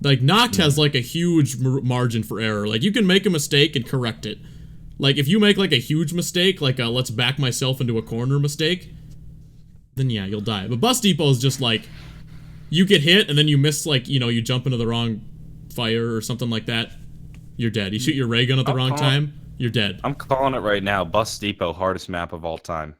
A: Like Nacht has like a huge margin for error. Like you can make a mistake and correct it. Like if you make like a huge mistake, like a let's back myself into a corner mistake, then yeah, you'll die. But Bus Depot is just like, you get hit and then you miss, like, you know, you jump into the wrong fire or something like that, you're dead. You shoot your ray gun at the wrong time, you're dead.
B: I'm calling it right now. Bus Depot, hardest map of all time.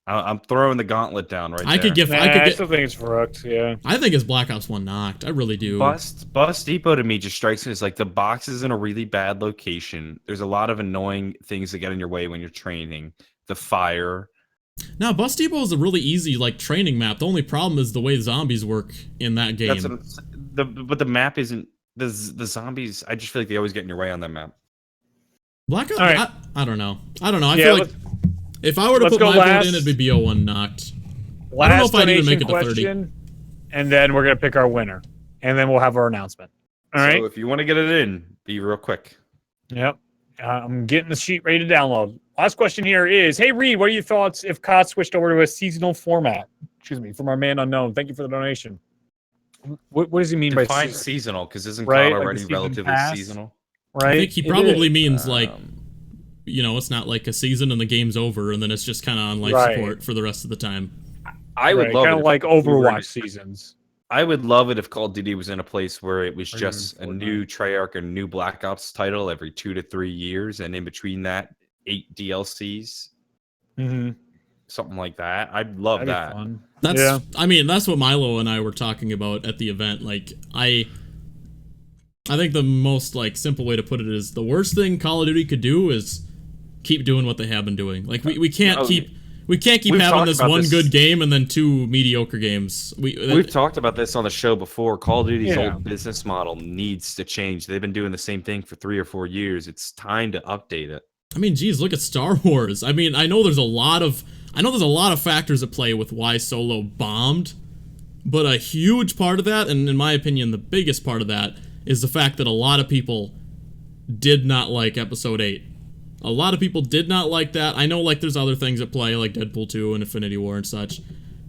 B: I'm throwing the gauntlet down right there.
C: I still think it's Verruckt, yeah.
A: I think it's Black Ops 1 Nacht. I really do.
B: Bus Depot to me just strikes me as like the box is in a really bad location. There's a lot of annoying things that get in your way when you're training. The fire.
A: Now, Bus Depot is a really easy like training map. The only problem is the way zombies work in that game.
B: But the map isn't the zombies. I just feel like they always get in your way on that map.
A: Black Ops. Right. I don't know. I feel like if I were to put my vote in, it'd be BO1 Nacht. I don't know if I'd even make it to 30.
C: And then we're gonna pick our winner, and then we'll have our announcement. All right.
B: So if you want to get it in, be real quick.
C: Yep. I'm getting the sheet ready to download. Last question here is, hey Reed, what are your thoughts if COD switched over to a seasonal format? Excuse me, from our man Unknown. Thank you for the donation. What does he mean by
B: seasonal? Because isn't COD already relatively seasonal?
C: Right.
A: I think he probably means like, you know, it's not like a season and the game's over and then it's just kind of on life support for the rest of the time.
B: I would love it.
C: Kind of like Overwatch seasons.
B: I would love it if Call of Duty was in a place where it was just a new Treyarch or new Black Ops title every 2 to 3 years, and in between that, 8 DLCs. Something like that. I'd love that.
A: I mean, that's what Milo and I were talking about at the event. Like, I think the most like simple way to put it is the worst thing Call of Duty could do is keep doing what they have been doing. Like we can't keep having this one good game and then 2 mediocre games.
B: We've talked about this on the show before. Call of Duty's old business model needs to change. They've been doing the same thing for 3 or 4 years. It's time to update it.
A: I mean, geez, look at Star Wars. I mean, I know there's a lot of factors at play with why Solo bombed, but a huge part of that, and in my opinion, the biggest part of that, is the fact that a lot of people did not like Episode 8. A lot of people did not like that. I know, like, there's other things at play, like Deadpool 2 and Infinity War and such.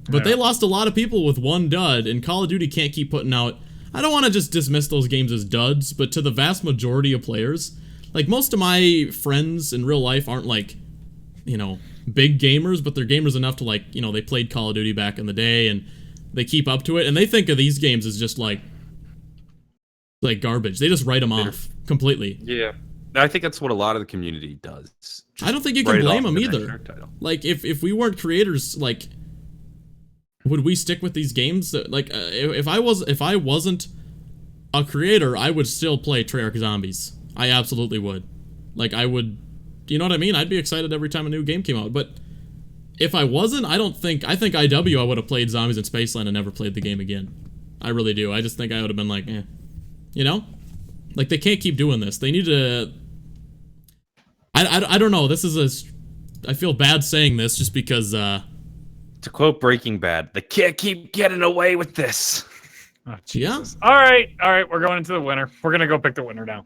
A: But they lost a lot of people with one dud, and Call of Duty can't keep putting out... I don't want to just dismiss those games as duds, but to the vast majority of players, like, most of my friends in real life aren't, like, you know, big gamers, but they're gamers enough to, like, you know, they played Call of Duty back in the day, and they keep up to it, and they think of these games as just, like garbage. They just write them off completely.
B: Yeah. I think that's what a lot of the community does.
A: I don't think you can blame them either. Like, if we weren't creators, like, would we stick with these games? Like, if I wasn't a creator, I would still play Treyarch Zombies. I absolutely would. Like, I would, you know what I mean? I'd be excited every time a new game came out. But if I wasn't, I think IW, I would have played Zombies in Spaceland and never played the game again. I really do. I just think I would have been like, eh. You know? Like, they can't keep doing this. They need to... I don't know. This is I feel bad saying this just because... To
B: quote Breaking Bad, they can't keep getting away with this.
C: Oh, Jesus. Yeah. All right. We're going into the winner. We're going to go pick the winner now.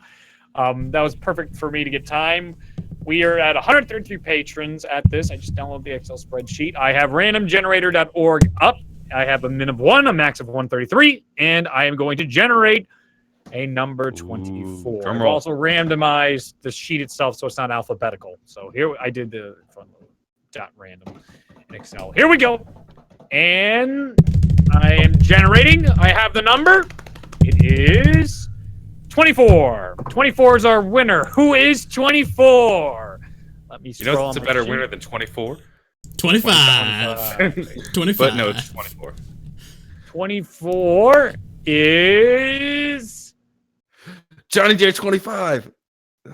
C: That was perfect for me to get time. We are at 133 patrons at this. I just downloaded the Excel spreadsheet. I have randomgenerator.org up. I have a min of 1, a max of 133, and I am going to generate a number 24. I've also randomized the sheet itself so it's not alphabetical. So here I did the dot random in Excel. Here we go. And I am generating. I have the number. It is 24. 24 is our winner. Who is 24? Let me scroll.
B: You know what's a better winner than 24?
A: 25. 25.
B: But no, it's 24.
C: 24 is
B: Johnny J 25.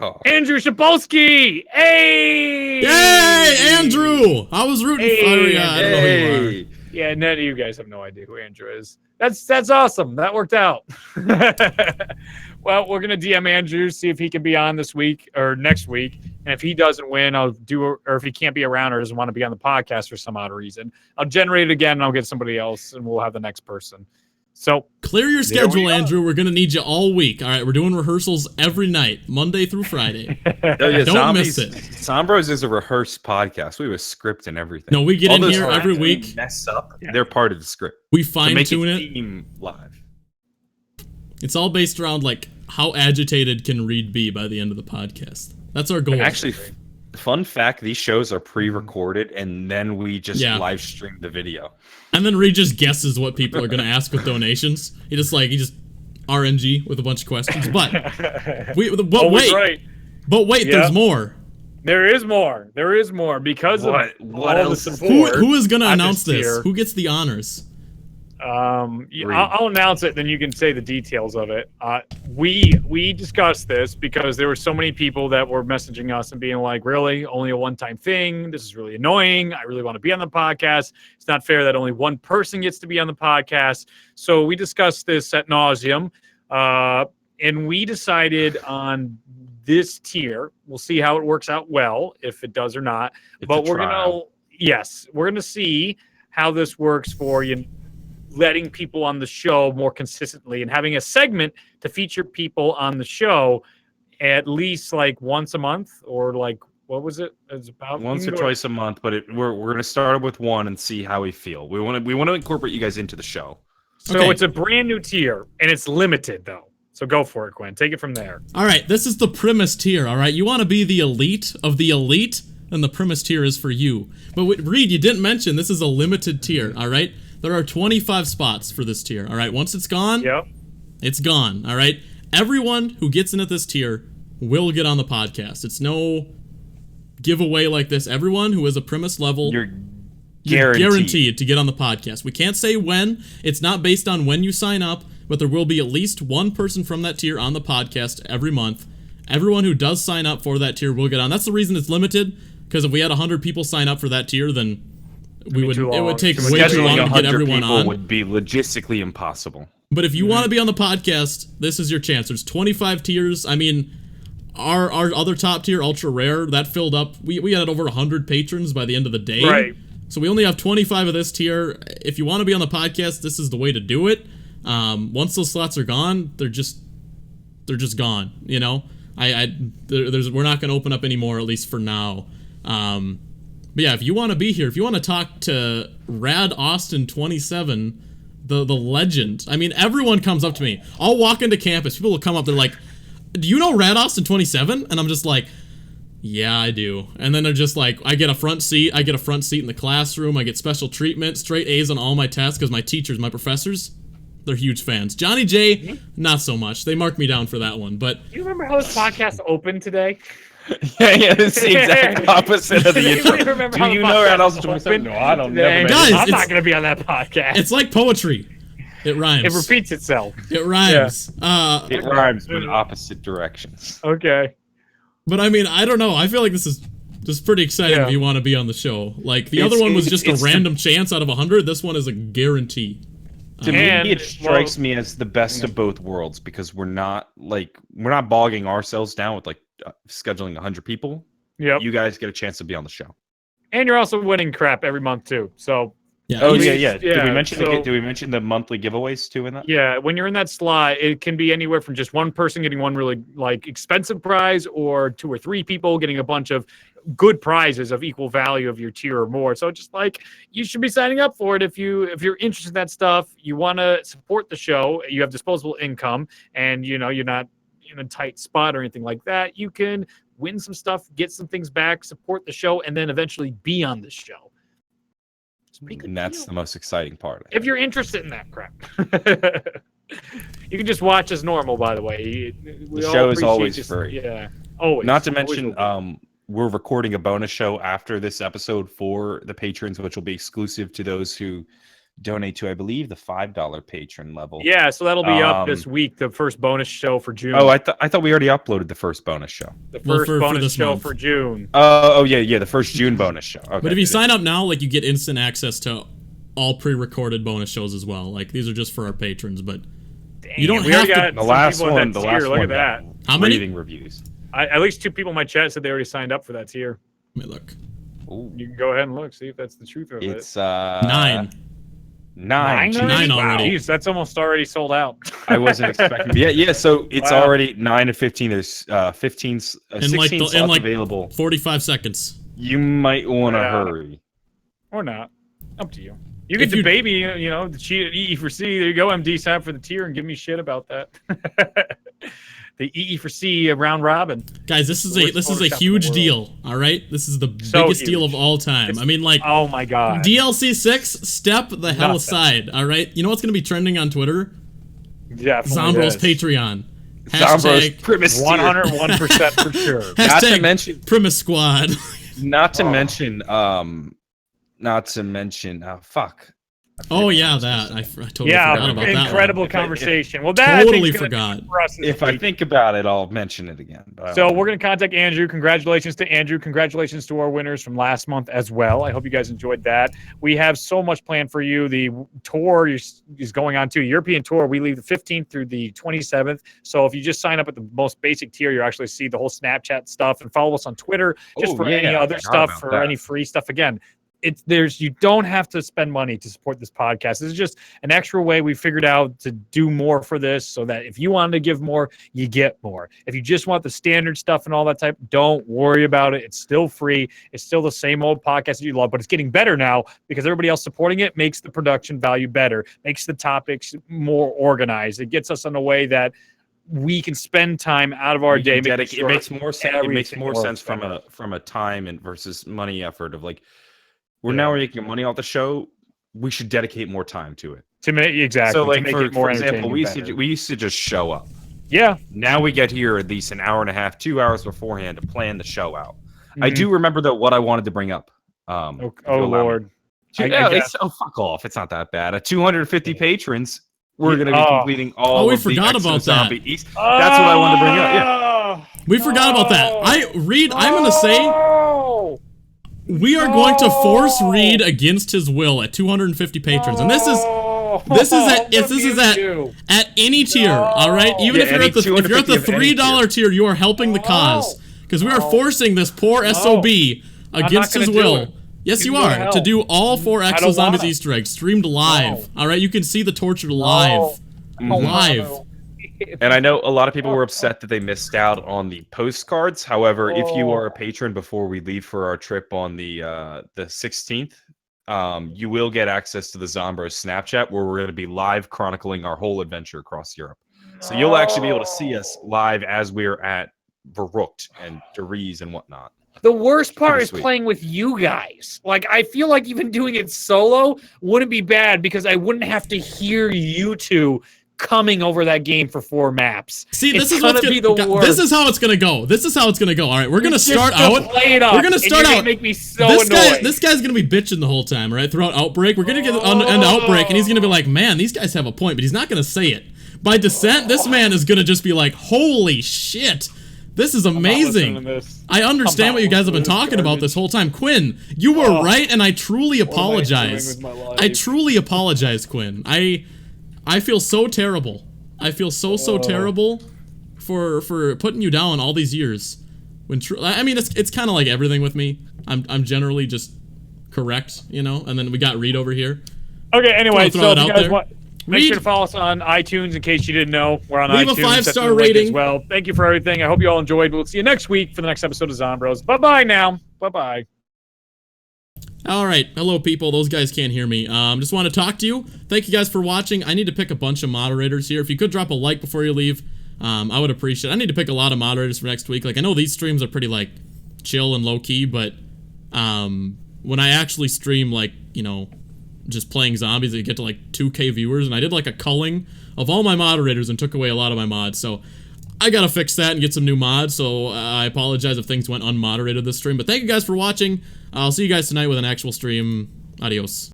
B: Oh.
C: Andrew Shabolsky. Hey!
A: Yay, Andrew! I was rooting for you. I don't know who you are.
C: Yeah, none of you guys have no idea who Andrew is. That's awesome. That worked out. Well, we're gonna DM Andrew, see if he can be on this week or next week. And if he doesn't win, or if he can't be around or doesn't want to be on the podcast for some odd reason, I'll generate it again and I'll get somebody else and we'll have the next person. So
A: clear your schedule, Andrew. We're gonna need you all week. All right, we're doing rehearsals every night, Monday through Friday. Don't miss it.
B: Sombros is a rehearsed podcast. We have a script and everything.
A: No, we get in here every week.
B: Mess up. Yeah. They're part of the script.
A: We fine tune it.
B: Theme live.
A: It's all based around like how agitated can Reed be by the end of the podcast. That's our goal.
B: Actually, fun fact: these shows are pre-recorded, and then we just live stream the video.
A: And then Reed just guesses what people are going to ask with donations. He just RNG with a bunch of questions. But wait, there's more.
C: There is more. There is more because of
B: what
C: all
B: else?
C: the support.
A: Who is going to announce this? Who gets the honors?
C: I'll announce it, then you can say the details of it. We discussed this because there were so many people that were messaging us and being like, really, only a one-time thing? This is really annoying. I really want to be on the podcast. It's not fair that only one person gets to be on the podcast. So we discussed this ad nauseum, and we decided on this tier. We'll see how it works out well, if it does or not. But we're going to see how this works for you. Letting people on the show more consistently and having a segment to feature people on the show at least like once a month or like, what was it? It's about
B: once or twice a month, but we're going to start with one and see how we feel. We want to incorporate you guys into the show.
C: So it's a brand new tier and it's limited though. So go for it, Gwen. Take it from there.
A: All right. This is the premise tier. All right. You want to be the elite of the elite, and the premise tier is for you. But Reed, you didn't mention this is a limited tier. All right. There are 25 spots for this tier, all right? Once it's gone, it's gone, all right? Everyone who gets in at this tier will get on the podcast. It's no giveaway like this. Everyone who is a premise level, you're guaranteed to get on the podcast. We can't say when. It's not based on when you sign up, but there will be at least one person from that tier on the podcast every month. Everyone who does sign up for that tier will get on. That's the reason it's limited, because if we had 100 people sign up for that tier, then it would take way too long to get everyone on.
B: Would be logistically impossible.
A: But if you want to be on the podcast, this is your chance. There's 25 tiers. I mean, our other top tier, Ultra Rare, that filled up. We had over 100 patrons by the end of the day.
C: Right.
A: So we only have 25 of this tier. If you want to be on the podcast, this is the way to do it. Once those slots are gone, they're just gone. You know, we're not going to open up anymore, at least for now. But yeah, if you want to be here, if you want to talk to Rad Austin 27, the legend. I mean, everyone comes up to me. I'll walk into campus. People will come up. They're like, "Do you know Rad Austin 27?" And I'm just like, "Yeah, I do." And then they're just like, I get a front seat. I get a front seat in the classroom. I get special treatment, straight A's on all my tests because my teachers, my professors, they're huge fans. Johnny J, not so much. They marked me down for that one. But
C: do you remember how this podcast opened today?
B: yeah, it's the exact opposite of the intro. Do you know Rad Austin 27?
C: No, I don't know.
A: Guys,
C: I'm not going to be on that podcast.
A: It's like poetry. It rhymes.
C: It repeats itself.
A: It rhymes.
B: Yeah. It rhymes in opposite directions.
C: Okay.
A: But I mean, I don't know. I feel like this is just pretty exciting if you want to be on the show. Like, the other one was just a random chance out of 100. This one is a guarantee.
B: To me, it strikes me as the best of both worlds because we're not bogging ourselves down with like scheduling 100 people.
C: Yep.
B: You guys get a chance to be on the show.
C: And you're also winning crap every month too. So
A: yeah.
B: Did we mention the monthly giveaways too in that?
C: Yeah, when you're in that slot, it can be anywhere from just one person getting one really like expensive prize or 2 or 3 people getting a bunch of good prizes of equal value of your tier or more. So just like you should be signing up for it if you're interested in that stuff. You want to support the show. You have disposable income, and you know you're not in a tight spot or anything like that. You can win some stuff, get some things back, support the show, and then eventually be on the show.
B: And that's the most exciting part.
C: If you're interested in that crap. You can just watch as normal, by the way.
B: The show is always free.
C: Yeah, always.
B: Not to mention, we're recording a bonus show after this episode for the patrons, which will be exclusive to those who donate to, I believe, the $5 patron level.
C: Yeah, so that'll be up this week, the first bonus show for June.
B: Oh, I thought we already uploaded the first bonus show.
C: The first bonus show for June.
B: Oh, yeah, the first June bonus show. Okay.
A: But if you sign up now, like, you get instant access to all pre-recorded bonus shows as well. Like, these are just for our patrons, but you don't have to.
B: The last one.
C: Look at that.
B: How many reviews?
C: At least 2 people in my chat said they already signed up for that tier.
A: Let me look.
C: Ooh. You can go ahead and look, see if that's the truth of it.
B: It's
A: 9.
B: 9
A: already.
C: Wow, geez, that's almost already sold out.
B: I wasn't expecting. Yeah. So it's already 9 and 15. There's 15, 16 slots available.
A: 45 seconds.
B: You might want to hurry,
C: or not. Up to you. You get to baby, you know, the cheat EE for C. There you go, MD. Sign up for the tier and give me shit about that. The EE for C round robin.
A: Guys, this is a huge deal. All right, this is the biggest deal of all time. I mean, like,
C: oh my god,
A: DLC 6. Step the hell aside. All right, you know what's gonna be trending on Twitter?
C: Yeah,
A: Zombro's Patreon.
B: Zombro's Primus
C: 101% for sure.
A: Not to mention Primus Squad.
B: Not to mention. Fuck.
A: Oh yeah, that I totally forgot about that.
C: Incredible conversation. Well, that
A: totally forgot.
B: If I think about it, I'll mention it again.
C: So we're gonna contact Andrew. Congratulations to Andrew. Congratulations to our winners from last month as well. I hope you guys enjoyed that. We have so much planned for you. The tour is going on too. European tour. We leave the 15th through the 27th. So if you just sign up at the most basic tier, you actually see the whole Snapchat stuff and follow us on Twitter just for any other stuff, for any free stuff. Again. You don't have to spend money to support this podcast. This is just an extra way we figured out to do more for this, so that if you wanted to give more, you get more. If you just want the standard stuff and all that type, don't worry about it. It's still free. It's still the same old podcast that you love, but it's getting better now because everybody else supporting it makes the production value better, makes the topics more organized. It gets us in a way that we can spend time out of our day.
B: It makes more sense. It makes more sense from a time and versus money effort of like. We're now making money off the show. We should dedicate more time to it.
C: Exactly.
B: So, like, for example, we used to just show up.
C: Yeah.
B: Now we get here at least an hour and a half, 2 hours beforehand to plan the show out. I do remember though what I wanted to bring up.
C: Oh Lord.
B: Fuck off. It's not that bad. At 250 patrons, we're going to be completing all.
A: We forgot about that.
B: That's what I wanted to bring up. Yeah.
A: We forgot about that. I'm going to say. We are going to force Reed against his will at 250 patrons, and this is at any tier. All right, even if you're at the $3 tier, you are helping the cause because we are forcing this poor SOB against his will. Yes, you are to do all 4 Exo Zombies Easter eggs streamed live. All right, you can see the torture live.
B: And I know a lot of people were upset that they missed out on the postcards. However, if you are a patron before we leave for our trip on the 16th, you will get access to the Zombros Snapchat where we're going to be live chronicling our whole adventure across Europe. So you'll actually be able to see us live as we're at Verruckt and Deriz and whatnot.
C: The worst part is playing with you guys. Like, I feel like even doing it solo wouldn't be bad because I wouldn't have to hear you two coming over that game for 4 maps.
A: See, this is how it's gonna go. This is how it's gonna go. All right, we're gonna start out. We're gonna start out.
C: Make me so annoyed.
A: This guy's gonna be bitching the whole time, right? Throughout Outbreak, we're gonna get end Outbreak, and he's gonna be like, "Man, these guys have a point," but he's not gonna say it. By Descent, this man is gonna just be like, "Holy shit, this is amazing." I understand what you guys have been talking about this whole time. Quinn, you were right, and I truly apologize. I truly apologize, Quinn. I feel so terrible. I feel so terrible for putting you down all these years. I mean, it's kind of like everything with me. I'm generally just correct, you know. And then we got Reed over here.
C: Okay. Anyway, so if you guys want, make sure to follow us on iTunes in case you didn't know. We're on iTunes.
A: Leave a 5-star rating
C: as well. Thank you for everything. I hope you all enjoyed. We'll see you next week for the next episode of Zombros. Bye bye now. Bye bye.
A: All right, hello people. Those guys can't hear me. Just want to talk to you. Thank you guys for watching. I need to pick a bunch of moderators here. If you could drop a like before you leave, I would appreciate it. I need to pick a lot of moderators for next week. Like, I know these streams are pretty like chill and low key, but when I actually stream, like, you know, just playing zombies that you get to like 2K viewers, and I did like a culling of all my moderators and took away a lot of my mods, so I gotta fix that and get some new mods, so I apologize if things went unmoderated this stream, but thank you guys for watching. I'll see you guys tonight with an actual stream. Adios.